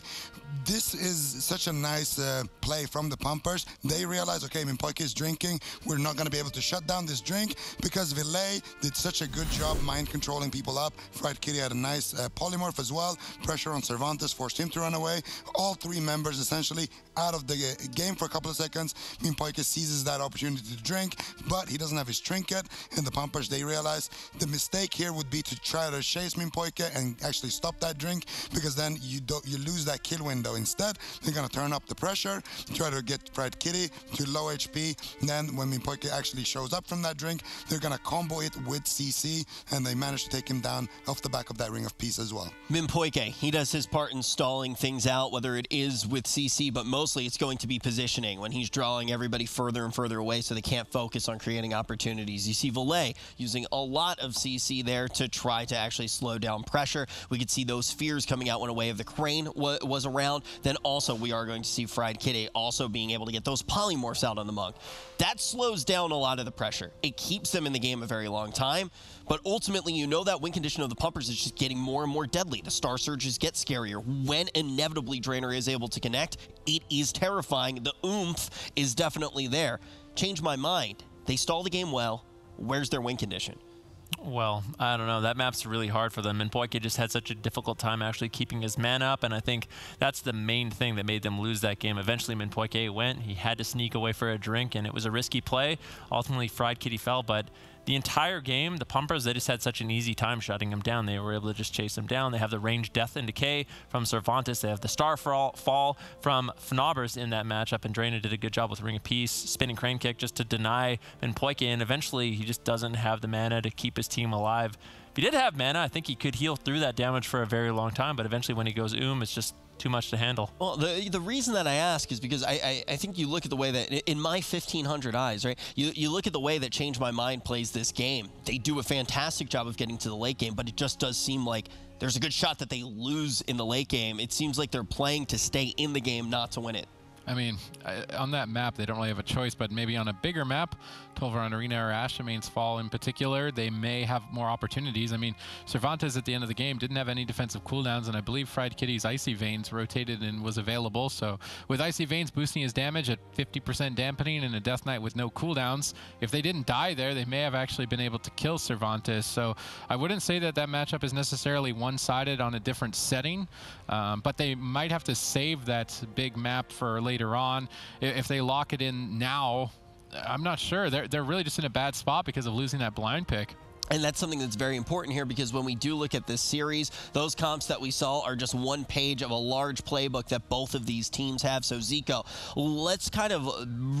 this is such a nice play from the Pumpers. They realize, okay, Minpoike is drinking. We're not going to be able to shut down this drink because Valet did such a good job mind controlling people up. Fried Kitty had a nice polymorph as well. Pressure on Cervantes forced him to run away. All 3 members essentially out of the game for a couple of seconds. Minpoike seizes that opportunity to drink, but he doesn't have his trinket. And the Pumpers, they realize the mistake here would be to try to chase Minpoike and actually stop that drink, because then you lose that kill window. Instead, they're going to turn up the pressure, try to get Fried Kitty to low HP. And then when Minpoike actually shows up from that drink, they're going to combo it with CC, and they manage to take him down off the back of that Ring of Peace as well. Minpoike, he does his part in stalling things out, whether it is with CC, but mostly it's going to be positioning when he's drawing everybody further and further away so they can't focus on creating opportunities. You see Valet using a lot of CC there to try to actually slow down pressure. We could see those fears coming out when a Way of the Crane was around. Then also we are going to see Fried Kitty also being able to get those polymorphs out on the Monk. That slows down a lot of the pressure. It keeps them in the game a very long time, but ultimately you know that win condition of the Pumpers is just getting more and more deadly. The Star Surges get scarier. When inevitably Drainer is able to connect, it is terrifying. The oomph is definitely there. Change my mind. They stall the game well. Where's their win condition? Well, I don't know. That map's really hard for them. Minpoike just had such a difficult time actually keeping his mana up, and I think that's the main thing that made them lose that game. Eventually, Minpoike went. He had to sneak away for a drink, and it was a risky play. Ultimately, Fried Kitty fell, but the entire game, the Pumpers, they just had such an easy time shutting him down. They were able to just chase him down. They have the range Death and Decay from Cervantes. They have the Starfall from Fnobbers in that matchup, and Drainer did a good job with Ring of Peace, spinning Crane Kick just to deny Minpoike, and eventually he just doesn't have the mana to keep his team alive. If he did have mana, I think he could heal through that damage for a very long time, but eventually when he goes it's just too much to handle. Well, the reason that I ask is because I think you look at the way that, in my 1,500 eyes, right, you look at the way that Change My Mind plays this game. They do a fantastic job of getting to the late game, but it just does seem like there's a good shot that they lose in the late game. It seems like they're playing to stay in the game, not to win it. I mean, on that map, they don't really have a choice, but maybe on a bigger map, 12-Run Arena or Ashamane's Fall in particular, they may have more opportunities. I mean, Cervantes at the end of the game didn't have any defensive cooldowns, and I believe Fried Kitty's Icy Veins rotated and was available. So with Icy Veins boosting his damage at 50% dampening and a Death Knight with no cooldowns, if they didn't die there, they may have actually been able to kill Cervantes. So I wouldn't say that that matchup is necessarily one-sided on a different setting, but they might have to save that big map for later on. If they lock it in now, I'm not sure. They're really just in a bad spot because of losing that blind pick. And that's something that's very important here, because when we do look at this series, those comps that we saw are just one page of a large playbook that both of these teams have. So, Zico, let's kind of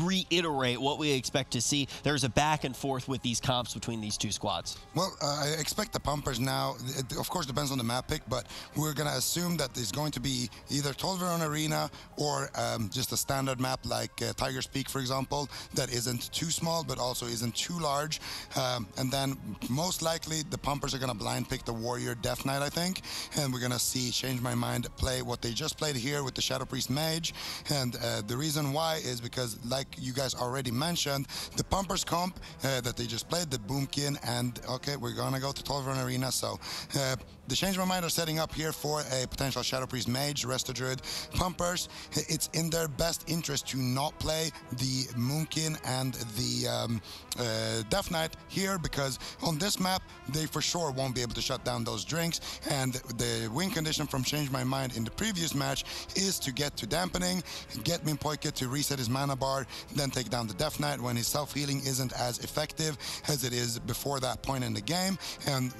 reiterate what we expect to see. There's a back and forth with these comps between these two squads. Well, I expect the Pumpers now, it of course depends on the map pick, but we're going to assume that there's going to be either Tolveron Arena or just a standard map like Tiger's Peak, for example, that isn't too small but also isn't too large. And then most likely the Pumpers are going to blind pick the Warrior Death Knight, I think, and we're going to see Change My Mind play what they just played here with the Shadow Priest Mage. And the reason why is because, like you guys already mentioned, the Pumpers comp that they just played, the Boomkin, and okay, we're going to go to Tolveron Arena. So the Change My Mind are setting up here for a potential Shadow Priest Mage, Resto Druid, Pumpers. It's in their best interest to not play the Moonkin and the Death Knight here, because on this map they for sure won't be able to shut down those drinks, and the win condition from Change My Mind in the previous match is to get to dampening, get Minpoike to reset his mana bar, then take down the Death Knight when his self-healing isn't as effective as it is before that point in the game. And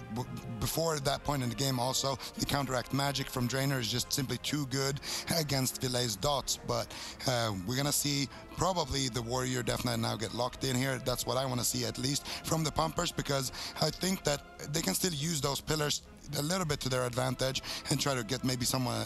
before that point in the game also, the counteract magic from Drainer is just simply too good against Villay's dots. But we're gonna see probably the Warrior Death Knight now get locked in here. That's what I want to see, at least from the Pumpers, because I think that they can still use those pillars a little bit to their advantage and try to get maybe someone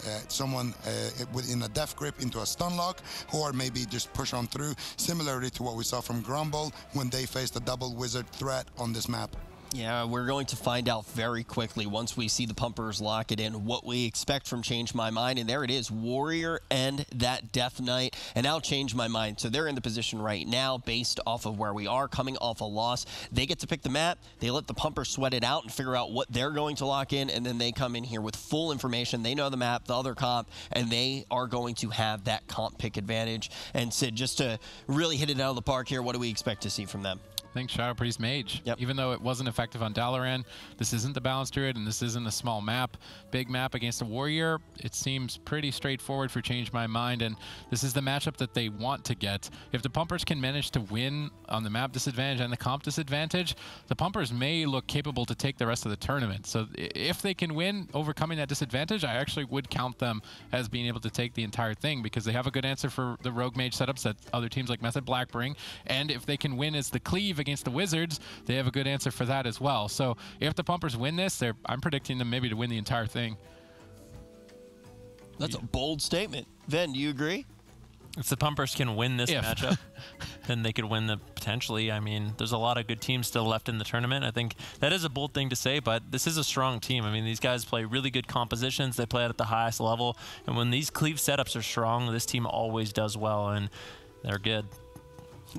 within a death grip into a stun lock, or maybe just push on through, similarly to what we saw from Grumble when they faced a double wizard threat on this map. Yeah, we're going to find out very quickly once we see the Pumpers lock it in what we expect from Change My Mind. And there it is, Warrior and that Death Knight. And now Change My Mind. So they're in the position right now based off of where we are, coming off a loss. They get to pick the map. They let the Pumpers sweat it out and figure out what they're going to lock in. And then they come in here with full information. They know the map, the other comp, and they are going to have that comp pick advantage. And Sid, just to really hit it out of the park here, what do we expect to see from them? I think Shadow Priest Mage. Yep. Even though it wasn't effective on Dalaran, this isn't the Balanced Druid, and this isn't a small map. Big map against a Warrior, it seems pretty straightforward for Change My Mind, and this is the matchup that they want to get. If the Pumpers can manage to win on the map disadvantage and the comp disadvantage, the Pumpers may look capable to take the rest of the tournament. So if they can win, overcoming that disadvantage, I actually would count them as being able to take the entire thing, because they have a good answer for the Rogue Mage setups that other teams like Method Black bring, and if they can win as the Cleave against the Wizards, they have a good answer for that as well. So if the Pumpers win this, I'm predicting them maybe to win the entire thing. That's a bold statement. Ven, do you agree? If the Pumpers can win this matchup, then they could win the potentially. I mean, there's a lot of good teams still left in the tournament. I think that is a bold thing to say, but this is a strong team. I mean, these guys play really good compositions. They play it at the highest level. And when these Cleave setups are strong, this team always does well, and they're good.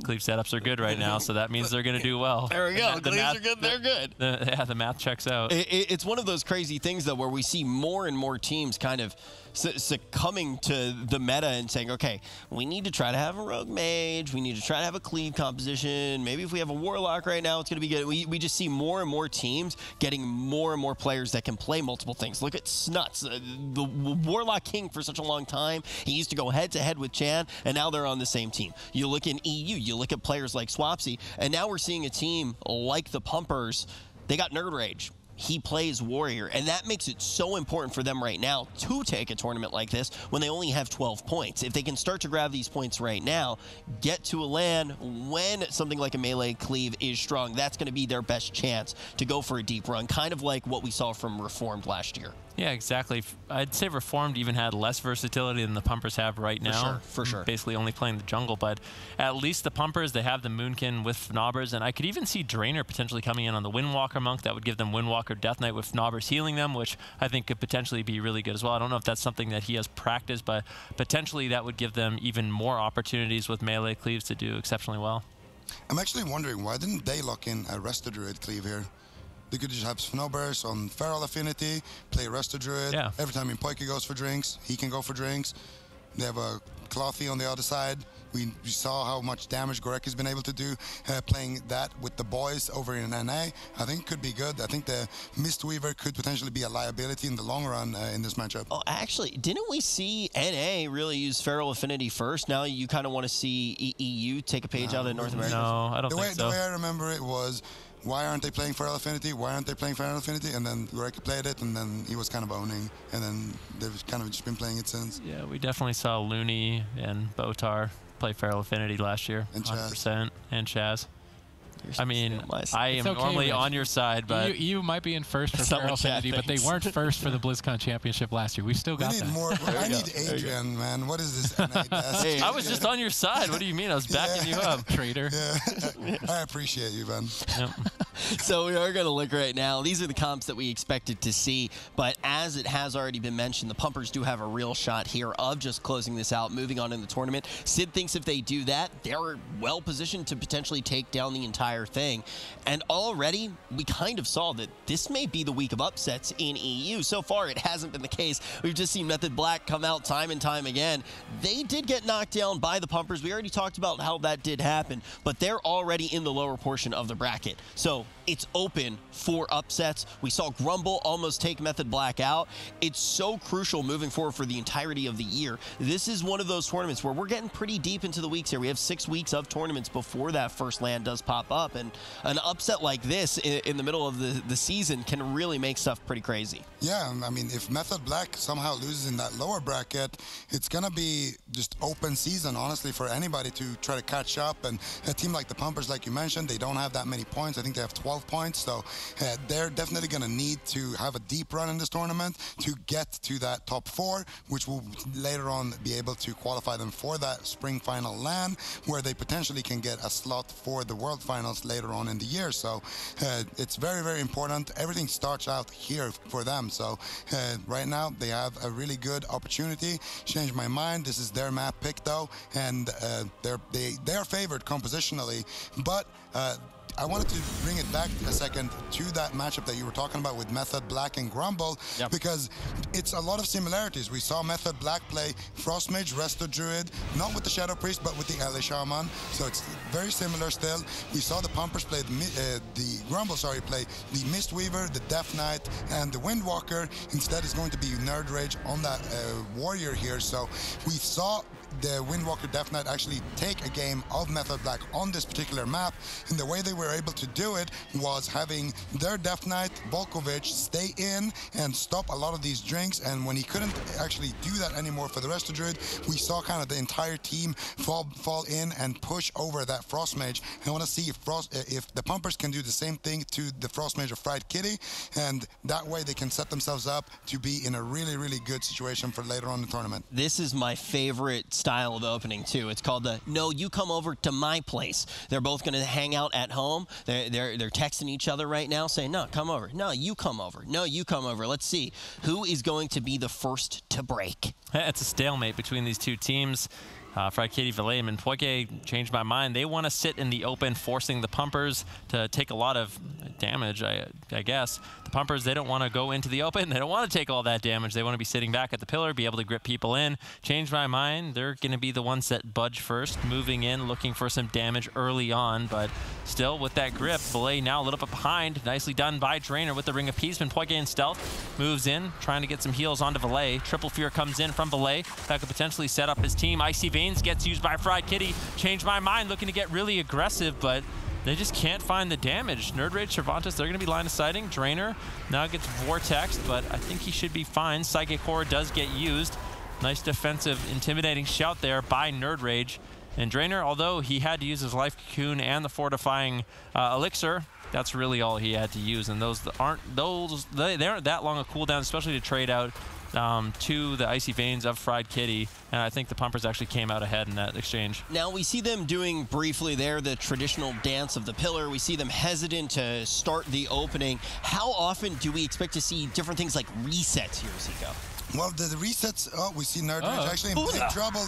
Cleave setups are good right now, so that means they're going to do well. There we go. Cleaves are good, they're good. Yeah, the math checks out. It's one of those crazy things, though, where we see more and more teams kind of succumbing to the meta and saying, okay, we need to try to have a Rogue Mage, we need to try to have a Cleave composition, maybe if we have a Warlock right now, it's going to be good. We just see more and more teams getting more and more players that can play multiple things. Look at Snuts, the Warlock King for such a long time. He used to go head-to-head with Chan, and now they're on the same team. You look in EU, you look at players like Swapsy, and now we're seeing a team like the Pumpers. They got Nerd Rage. He plays Warrior, and that makes it so important for them right now to take a tournament like this when they only have 12 points. If they can start to grab these points right now, get to a LAN when something like a melee Cleave is strong, that's going to be their best chance to go for a deep run, kind of like what we saw from Reformed last year. Yeah, exactly. I'd say Reformed even had less versatility than the Pumpers have right now. For sure. Basically only playing the jungle, but at least the Pumpers, they have the Moonkin with Fnobbers, and I could even see Drainer potentially coming in on the Windwalker Monk. That would give them Windwalker Death Knight with Fnobbers healing them, which I think could potentially be really good as well. I don't know if that's something that he has practiced, but potentially that would give them even more opportunities with melee Cleaves to do exceptionally well. I'm actually wondering, why didn't they lock in a Resto Druid Cleave here? They could just have Snowburst on Feral Affinity, play Resto Druid. Yeah. Every time Minpoike goes for drinks, he can go for drinks. They have a Clothy on the other side. We saw how much damage Gorek has been able to do playing that with the boys over in NA. I think it could be good. I think the Mistweaver could potentially be a liability in the long run in this matchup. Oh, actually, didn't we see NA really use Feral Affinity first? Now you kind of want to see EU take a page out of North America? No, I don't think so. The way I remember it was why aren't they playing Feral Affinity? Why aren't they playing Feral Affinity? And then Ureki played it, and then he was kind of owning, and then they've kind of just been playing it since. Yeah, we definitely saw Looney and Botar play Feral Affinity last year, and 100%, and Chaz. I mean, I am okay, normally Rich. on your side, but you might be in first for Feral Affinity, but they weren't first for the BlizzCon Championship last year. We still got that. More. I need Adrian, man. What is this? Hey, I was just on your side. What do you mean? I was backing you up. Traitor. Yeah. I appreciate you, man. Yep. So we are going to look right now. These are the comps that we expected to see, but as it has already been mentioned, the Pumpers do have a real shot here of just closing this out, moving on in the tournament. Sid thinks if they do that, they're well positioned to potentially take down the entire thing. And already, we kind of saw that this may be the week of upsets in EU. So far, it hasn't been the case. We've just seen Method Black come out time and time again. They did get knocked down by the Pumpers. We already talked about how that did happen, but they're already in the lower portion of the bracket. So it's open for upsets. We saw Grumble almost take Method Black out. It's so crucial moving forward for the entirety of the year. This is one of those tournaments where we're getting pretty deep into the weeks here. We have 6 weeks of tournaments before that first land does pop up, and an upset like this in the middle of the season can really make stuff pretty crazy. Yeah, I mean, if Method Black somehow loses in that lower bracket, it's going to be just open season, honestly, for anybody to try to catch up. And a team like the Pumpers, like you mentioned, they don't have that many points. I think they have 12 points, so they're definitely going to need to have a deep run in this tournament to get to that top 4, which will later on be able to qualify them for that spring final LAN, where they potentially can get a slot for the World Finals later on in the year. So it's very, very important. Everything starts out here for them. So right now they have a really good opportunity. Change my mind. This is their map pick though, and they are favored compositionally, but I wanted to bring it back a second to that matchup that you were talking about with Method Black and Grumble, because it's a lot of similarities. We saw Method Black play Frost Mage, Resto Druid, not with the Shadow Priest, but with the LA Shaman, so it's very similar still. We saw the Pumpers play the Grumble, play the Mistweaver, the Death Knight, and the Windwalker. Instead, it's going to be Nerd Rage on that Warrior here, so we saw the Windwalker Death Knight actually take a game of Method Black on this particular map, and the way they were able to do it was having their Death Knight, Volkovich, stay in and stop a lot of these drinks, and when he couldn't actually do that anymore for the rest of Druid, we saw kind of the entire team fall in and push over that Frost Mage. And I want to see if the Pumpers can do the same thing to the Frost Mage of Fried Kitty, and that way they can set themselves up to be in a really, really good situation for later on in the tournament. This is my favorite style of opening too. It's called the "No, you come over to my place." They're both going to hang out at home. They're texting each other right now, saying, "No, come over. No, you come over. No, you come over." Let's see who is going to be the first to break. It's a stalemate between these two teams. Fried Kitty, Valet, and Poike changed my mind. They want to sit in the open, forcing the Pumpers to take a lot of damage, I guess. The Pumpers, they don't want to go into the open. They don't want to take all that damage. They want to be sitting back at the pillar, be able to grip people in. Changed my mind. They're going to be the ones that budge first, moving in, looking for some damage early on. But still, with that grip, Valet now a little bit behind. Nicely done by Drainer with the Ring Appeasement. Poike in stealth, moves in, trying to get some heals onto Valet. Triple Fear comes in from Valet. That could potentially set up his team. Icy Veins gets used by Fried Kitty. Changed my mind, looking to get really aggressive, but they just can't find the damage. Nerd Rage, Cervantes, they're going to be line of sighting. Drainer now gets Vortexed, but I think he should be fine. Psychic Horror does get used. Nice defensive, intimidating shout there by Nerd Rage. And Drainer, although he had to use his Life Cocoon and the Fortifying Elixir, that's really all he had to use. And they aren't that long a cooldown, especially to trade out to the Icy Veins of Fried Kitty, and I think the Pumpers actually came out ahead in that exchange. Now we see them doing briefly there the traditional dance of the pillar. We see them hesitant to start the opening. How often do we expect to see different things like resets here, Zico? Well, the resets, we see Nerd Rage actually in big trouble.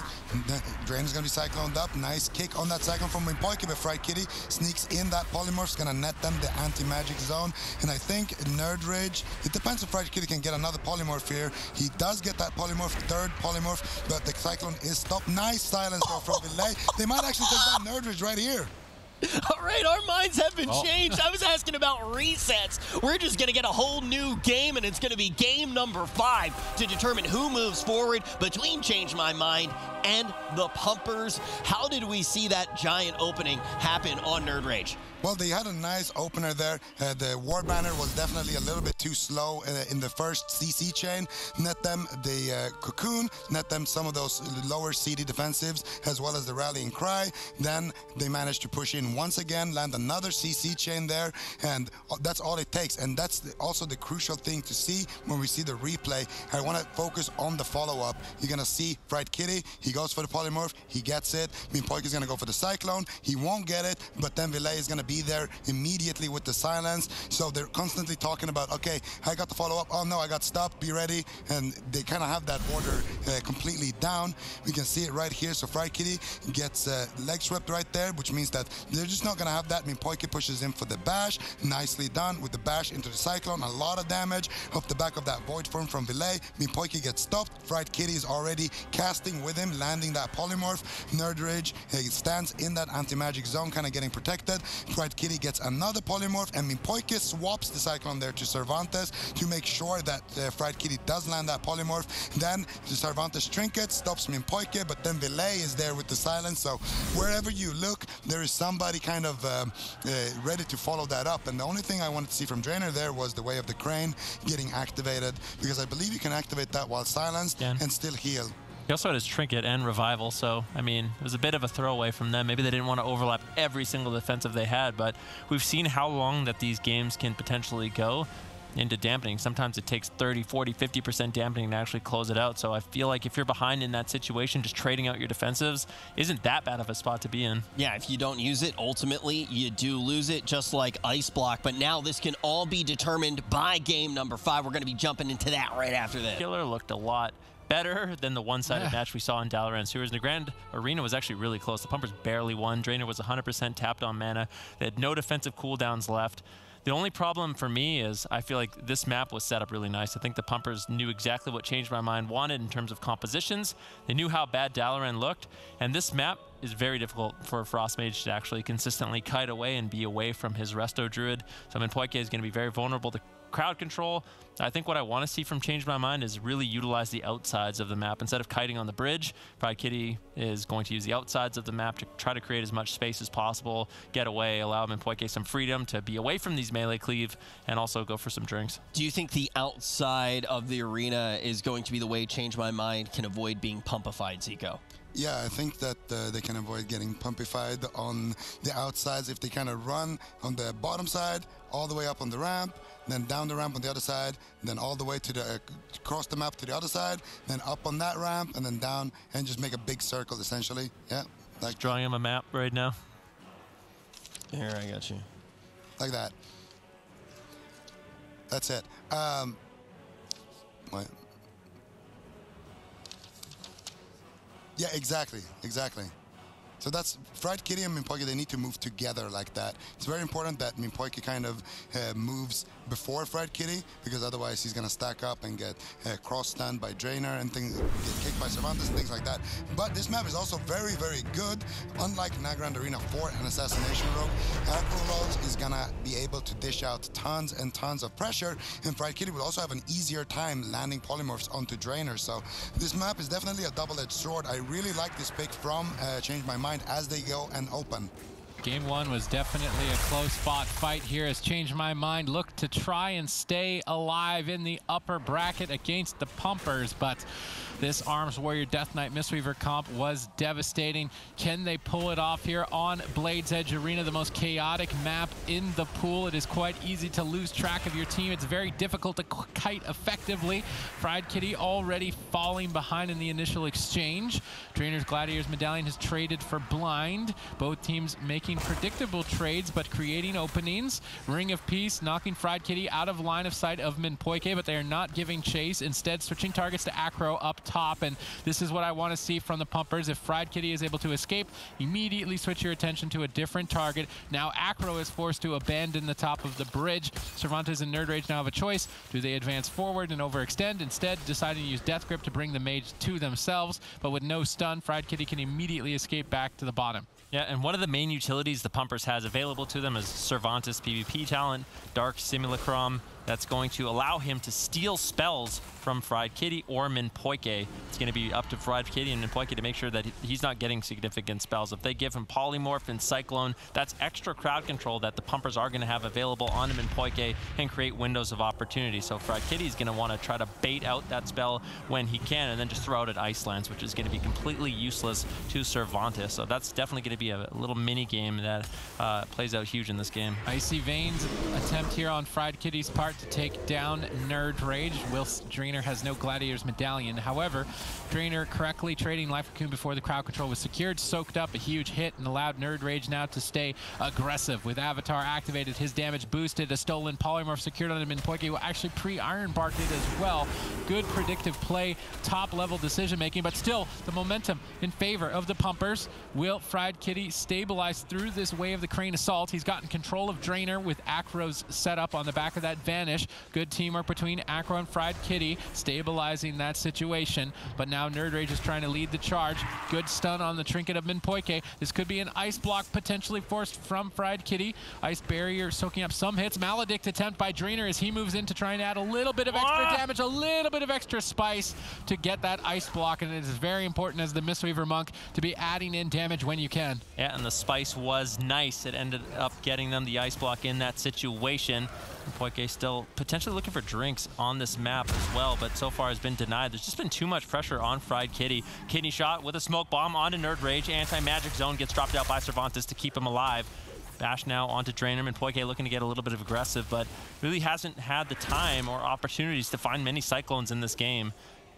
Drainer's going to be cycloned up. Nice kick on that cyclone from Poike, but Fried Kitty sneaks in that polymorph's going to net them the anti-magic zone. And I think Nerd Rage, it depends if Fried Kitty can get another polymorph here. He does get that polymorph, third polymorph, but the cyclone is stopped. Nice silence though from Valet. They might actually take down Nerd Rage right here. All right, our minds have been changed. I was asking about resets. We're just going to get a whole new game, and it's going to be game number 5 to determine who moves forward between Change My Mind and the Pumpers. How did we see that giant opening happen on Nerd Rage? Well, they had a nice opener there. The War Banner was definitely a little bit too slow in the first CC chain. Net them the Cocoon, net them some of those lower CD defensives, as well as the Rallying Cry. Then they managed to push in once again, land another CC chain there, and that's all it takes. And that's also the crucial thing to see when we see the replay. I want to focus on the follow-up. You're going to see Fried Kitty, he goes for the polymorph, he gets it. Minpoik is going to go for the Cyclone, he won't get it, but then Villet is going to be there immediately with the silence. So they're constantly talking about, okay, I got the follow-up, oh no, I got stopped, be ready. And they kind of have that order completely down. We can see it right here. So Fried Kitty gets leg swept right there, which means that they're just not going to have that. Minpoik pushes in for the bash. Nicely done with the bash into the Cyclone. A lot of damage off the back of that Void Form from Villet. Minpoik gets stopped. Fried Kitty is already casting with him, landing that polymorph. Nerd Rage stands in that anti-magic zone, kind of getting protected. Fried Kitty gets another polymorph, and Minpoik swaps the Cyclone there to Cervantes to make sure that Fried Kitty does land that polymorph. Then the Cervantes trinket stops Minpoik, but then Villet is there with the silence. So wherever you look, there is somebody kind of ready to follow that up. And the only thing I wanted to see from Drainer there was the Way of the Crane getting activated, because I believe you can activate that while silenced and still heal. He also had his Trinket and Revival, so, I mean, it was a bit of a throwaway from them. Maybe they didn't want to overlap every single defensive they had, but we've seen how long that these games can potentially go into dampening. Sometimes it takes 30, 40, 50% dampening to actually close it out. So I feel like if you're behind in that situation, just trading out your defensives isn't that bad of a spot to be in. Yeah, if you don't use it, ultimately you do lose it, just like Ice Block. But now this can all be determined by game number 5. We're going to be jumping into that right after this. Killer looked a lot better than the one-sided match we saw in Dalaran Sewers. The Grand Arena was actually really close. The Pumpers barely won. Drainer was 100% tapped on mana. They had no defensive cooldowns left. The only problem for me is I feel like this map was set up really nice. I think the Pumpers knew exactly what Changed My Mind wanted in terms of compositions. They knew how bad Dalaran looked, and this map is very difficult for a Frost Mage to actually consistently kite away and be away from his Resto Druid. So Minpoik is going to be very vulnerable to crowd control. I think what I want to see from Change My Mind is really utilize the outsides of the map. Instead of kiting on the bridge, Fried Kitty is going to use the outsides of the map to try to create as much space as possible, get away, allow Minpoik some freedom to be away from these melee cleave, and also go for some drinks. Do you think the outside of the arena is going to be the way Change My Mind can avoid being pumpified, Zico? Yeah, I think that they can avoid getting pumpified on the outsides if they kind of run on the bottom side, all the way up on the ramp, then down the ramp on the other side, then all the way to the across the map to the other side, then up on that ramp, and then down, and just make a big circle, essentially. Yeah. Like just drawing him a map right now. Here, I got you. Like that. That's it. What? Yeah, exactly. So that's Fried Kitty and Minpoik, they need to move together like that. It's very important that Minpoik kind of moves before Fried Kitty, because otherwise he's going to stack up and get cross-stunned by Drainer and things, get kicked by Cervantes and things like that. But this map is also very, very good. Unlike Nagrand Arena 4 and Assassination Rogue, Aggro is going to be able to dish out tons and tons of pressure, and Fried Kitty will also have an easier time landing polymorphs onto Drainer. So this map is definitely a double-edged sword. I really like this pick from Change My Mind as they go and open. Game 1 was definitely a close-fought fight here as Change My Mind looked to try and stay alive in the upper bracket against the Pumpers, but this Arms Warrior Death Knight Mistweaver comp was devastating. Can they pull it off here on Blade's Edge Arena, the most chaotic map in the pool? It is quite easy to lose track of your team. It's very difficult to kite effectively. Fried Kitty already falling behind in the initial exchange. Drainer's Gladiator's Medallion has traded for Blind. Both teams making predictable trades, but creating openings. Ring of Peace knocking Fried Kitty out of line of sight of Minpoik, but they are not giving chase. Instead, switching targets to Acro up top, and this is what I want to see from the Pumpers. If Fried Kitty is able to escape, immediately switch your attention to a different target. Now Acro is forced to abandon the top of the bridge. Cervantes and Nerd Rage now have a choice. Do they advance forward and overextend? Instead, deciding to use Death Grip to bring the mage to themselves, but with no stun, Fried Kitty can immediately escape back to the bottom. Yeah, and one of the main utilities the Pumpers has available to them is Cervantes PvP talent, Dark Simulacrum, That's going to allow him to steal spells from Fried Kitty or Minpoike. It's going to be up to Fried Kitty and Minpoike to make sure that he's not getting significant spells. If they give him Polymorph and Cyclone, that's extra crowd control that the pumpers are going to have available on Minpoike and create windows of opportunity. So Fried Kitty is going to want to try to bait out that spell when he can and then just throw out at Ice Lance, which is going to be completely useless to Cervantes. So that's definitely going to be a little mini game that plays out huge in this game. Icy Veins attempt here on Fried Kitty's part to take down Nerd Rage, whilst Drainer has no Gladiator's Medallion. However, Drainer correctly trading Life Cocoon before the crowd control was secured, soaked up a huge hit and allowed Nerd Rage now to stay aggressive. With Avatar activated, his damage boosted, a stolen Polymorph secured on him, and Minpoike will actually pre-Iron Barked it as well. Good predictive play, top level decision making, but still the momentum in favor of the pumpers. Will Fried Kitty stabilize through this wave of the Crane Assault? He's gotten control of Drainer with Acro's setup on the back of that Vanish. Good teamwork between Acro and Fried Kitty, stabilizing that situation. But now Nerd Rage is trying to lead the charge. Good stun on the Trinket of Minpoike. This could be an Ice Block potentially forced from Fried Kitty. Ice Barrier soaking up some hits. Maledict attempt by Drainer as he moves in to try and add a little bit of extra damage, a little bit of extra spice to get that Ice Block. And it is very important as the Mistweaver Monk to be adding in damage when you can. Yeah, and the spice was nice. It ended up getting them the Ice Block in that situation. Minpoike still potentially looking for drinks on this map as well, but so far has been denied. There's just been too much pressure on Fried Kitty. Kidney Shot with a Smoke Bomb onto Nerd Rage. Anti-Magic Zone gets dropped out by Cervantes to keep him alive. Bash now onto Drainer. Minpoike looking to get a little bit of aggressive, but really hasn't had the time or opportunities to find many Cyclones in this game.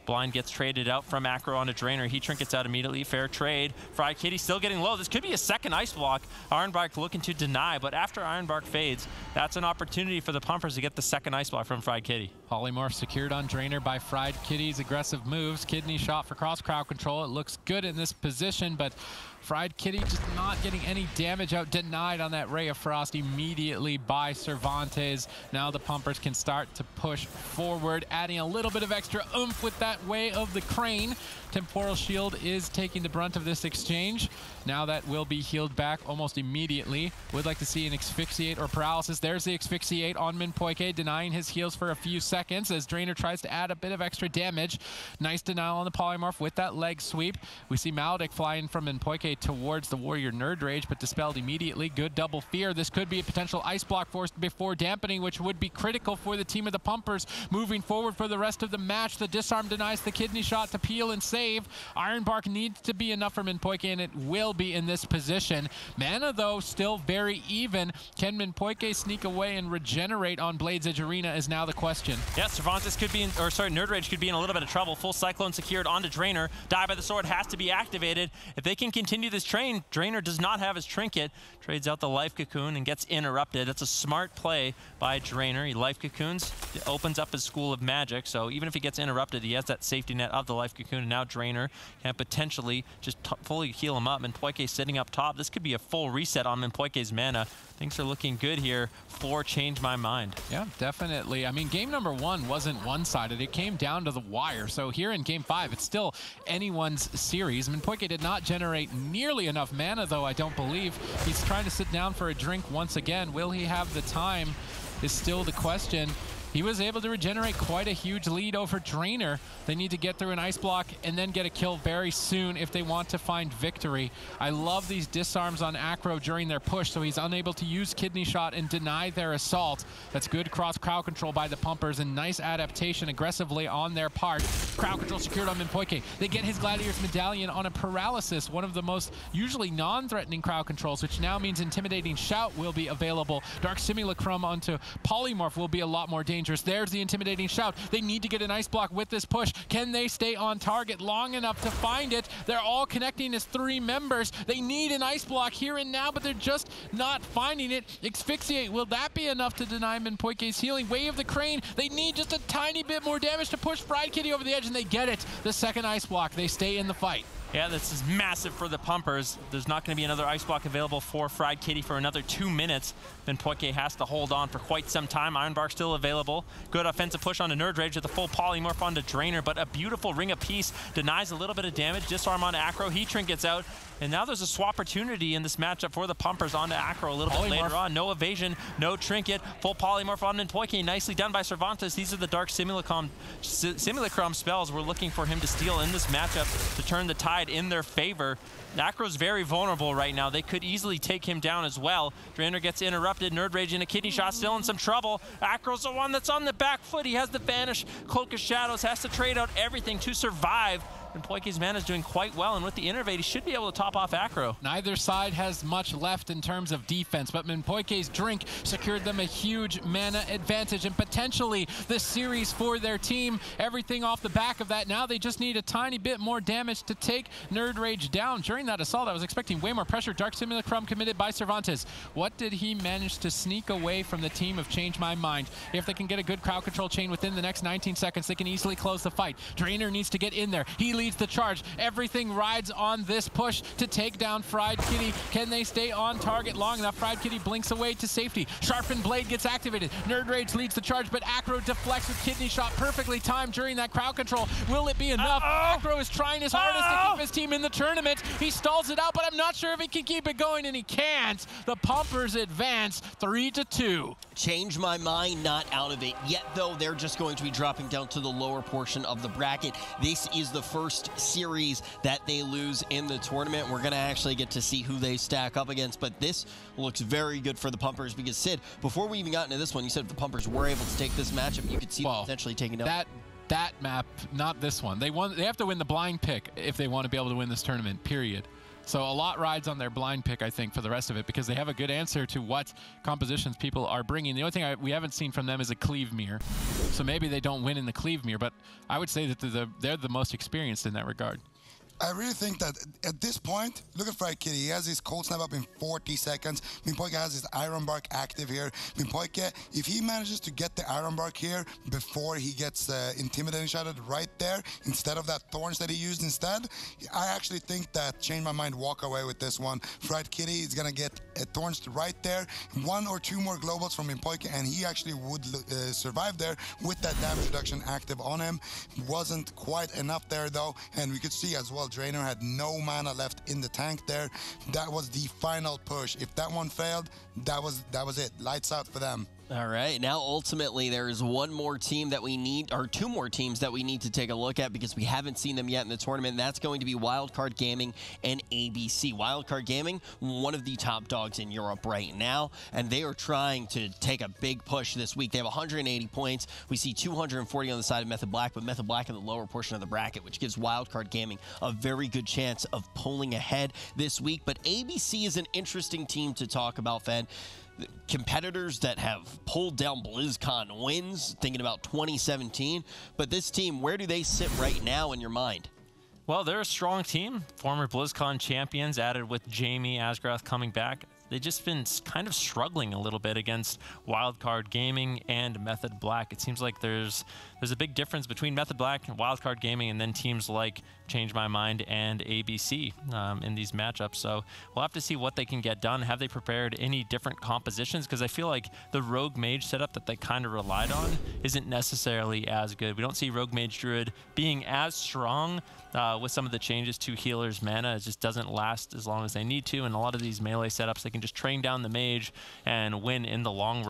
Blind gets traded out from Acro onto Drainer. He trinkets out immediately. Fair trade. Fried Kitty still getting low. This could be a second Ice Block. Ironbark looking to deny, but after Ironbark fades, that's an opportunity for the pumpers to get the second Ice Block from Fried Kitty. Polymorph secured on Drainer by Fried Kitty's aggressive moves. Kidney Shot for cross crowd control. It looks good in this position, but Fried Kitty just not getting any damage out. Denied on that Ray of Frost immediately by Cervantes. Now the pumpers can start to push forward, adding a little bit of extra oomph with that way of the Crane. Temporal Shield is taking the brunt of this exchange. Now that will be healed back almost immediately. Would like to see an Asphyxiate or Paralysis. There's the Asphyxiate on Minpoike, denying his heals for a few seconds as Drainer tries to add a bit of extra damage. Nice denial on the Polymorph with that leg sweep. We see Maledict flying from Minpoike towards the Warrior Nerd Rage, but dispelled immediately. Good double fear. This could be a potential Ice Block forced before dampening, which would be critical for the team of the pumpers moving forward for the rest of the match. The disarm denies the Kidney Shot to peel and save. Ironbark needs to be enough for Minpoike, and it will be in this position. Mana, though, still very even. Can Minpoike sneak away and regenerate on Blade's Edge Arena is now the question. Yeah, Cervantes could be in, or sorry, Nerd Rage could be in a little bit of trouble. Full Cyclone secured onto Drainer. Die by the Sword has to be activated. If they can continue this train, Drainer does not have his Trinket. Trades out the Life Cocoon and gets interrupted. That's a smart play by Drainer. He Life Cocoons, opens up his School of Magic, so even if he gets interrupted, he has that safety net of the Life Cocoon, and now Drainer can potentially just fully heal him up. Minpoike sitting up top. This could be a full reset on Minpoike's mana. Things are looking good here for Change My Mind. Yeah, definitely. I mean, game number one wasn't one-sided. It came down to the wire. So here in game 5, it's still anyone's series. Minpoike did not generate nearly enough mana, though, I don't believe. He's trying to sit down for a drink once again. Will he have the time is still the question. He was able to regenerate quite a huge lead over Drainer. They need to get through an Ice Block and then get a kill very soon if they want to find victory. I love these disarms on Acro during their push, so he's unable to use Kidney Shot and deny their assault. That's good cross crowd control by the pumpers and nice adaptation aggressively on their part. Crowd control secured on Minpoike. They get his Gladiator's Medallion on a Paralysis, one of the most usually non-threatening crowd controls, which now means Intimidating Shout will be available. Dark Simulacrum onto Polymorph will be a lot more dangerous. There's the Intimidating Shout. They need to get an Ice Block with this push. Can they stay on target long enough to find it? They're all connecting as 3 members. They need an Ice Block here and now, but they're just not finding it. Asphyxiate, will that be enough to deny Minpoike's healing? Way of the Crane, they need just a tiny bit more damage to push Fried Kitty over the edge, and they get it. The second Ice Block, they stay in the fight. Yeah, this is massive for the pumpers. There's not going to be another Ice Block available for Fried Kitty for another 2 minutes. Minpoike has to hold on for quite some time. Ironbark still available. Good offensive push onto Nerd Rage with a full Polymorph onto Drainer, but a beautiful Ring of Peace denies a little bit of damage. Disarm on Acro. He trinkets out. And now there's a swap opportunity in this matchup for the Pumpers onto Acro a little bit later on. No evasion, no trinket, full polymorph on Minpoike. Nicely done by Cervantes. These are the Dark Simulacrum spells we're looking for him to steal in this matchup to turn the tide in their favor. Acro's very vulnerable right now. They could easily take him down as well. Drainer gets interrupted. Nerd Rage in a kidney shot, still in some trouble. Acro's the one that's on the back foot. He has the Vanish, Cloak of Shadows, has to trade out everything to survive. And Poike's mana is doing quite well, and with the Innervate, he should be able to top off Acro. Neither side has much left in terms of defense, but Minpoike's Drink secured them a huge mana advantage and potentially the series for their team. Everything off the back of that. Now they just need a tiny bit more damage to take Nerd Rage down. During that assault, I was expecting way more pressure. Dark Simulacrum committed by Cervantes. What did he manage to sneak away from the team of Change My Mind? If they can get a good crowd control chain within the next 19 seconds, they can easily close the fight. Drainer needs to get in there. He leads the charge. Everything rides on this push to take down Fried Kitty. Can they stay on target long enough? Fried Kitty blinks away to safety. Sharpened Blade gets activated. Nerd Rage leads the charge, but Acro deflects with Kidney Shot perfectly timed during that crowd control. Will it be enough? Acro is trying his hardest to keep his team in the tournament. He stalls it out, but I'm not sure if he can keep it going, and he can't. The Pumpers advance 3-2. Change My Mind not out of it yet, though. They're just going to be dropping down to the lower portion of the bracket. This is the first series that they lose in the tournament. We're going to actually get to see who they stack up against, but this looks very good for the Pumpers because, Sid, before we even got into this one, you said if the Pumpers were able to take this matchup, you could see them potentially taking down. That map, not this one. They have to win the blind pick if they want to be able to win this tournament, period. So a lot rides on their blind pick, I think, for the rest of it, because they have a good answer to what compositions people are bringing. The only thing we haven't seen from them is a Cleave Mirror. So maybe they don't win in the Cleave Mirror, but I would say that they're the most experienced in that regard. I really think that at this point, look at Fried Kitty. He has his Cold Snap up in 40 seconds. Minpoike has his Iron Bark active here. Minpoike, if he manages to get the Iron Bark here before he gets Intimidating Shotted right there, instead of that Thorns that he used instead, I actually think that Change My Mind walk away with this one. Fried Kitty is going to get Thorns right there. 1 or 2 more globals from Minpoike, and he actually would survive there with that damage reduction active on him. Wasn't quite enough there, though, and we could see as well Drainer had no mana left in the tank there. That was the final push. If that one failed, that was it. Lights out for them. All right, now ultimately there is one more team that we need, or 2 more teams that we need to take a look at because we haven't seen them yet in the tournament. And that's going to be Wildcard Gaming and ABC. Wildcard Gaming, one of the top dogs in Europe right now, and they are trying to take a big push this week. They have 180 points. We see 240 on the side of Method Black, but Method Black in the lower portion of the bracket, which gives Wildcard Gaming a very good chance of pulling ahead this week. But ABC is an interesting team to talk about, Fed. Competitors that have pulled down BlizzCon wins, thinking about 2017. But this team, where do they sit right now in your mind? Well, they're a strong team. Former BlizzCon champions added with Jamie Asgrath coming back. They've just been kind of struggling a little bit against Wildcard Gaming and Method Black. It seems like there's a big difference between Method Black and Wildcard Gaming and then teams like Change My Mind and ABC in these matchups. So we'll have to see what they can get done. Have they prepared any different compositions? Because I feel like the Rogue Mage setup that they kind of relied on isn't necessarily as good. We don't see Rogue Mage Druid being as strong with some of the changes to healers' mana. It just doesn't last as long as they need to. And a lot of these melee setups, they can just train down the mage and win in the long run.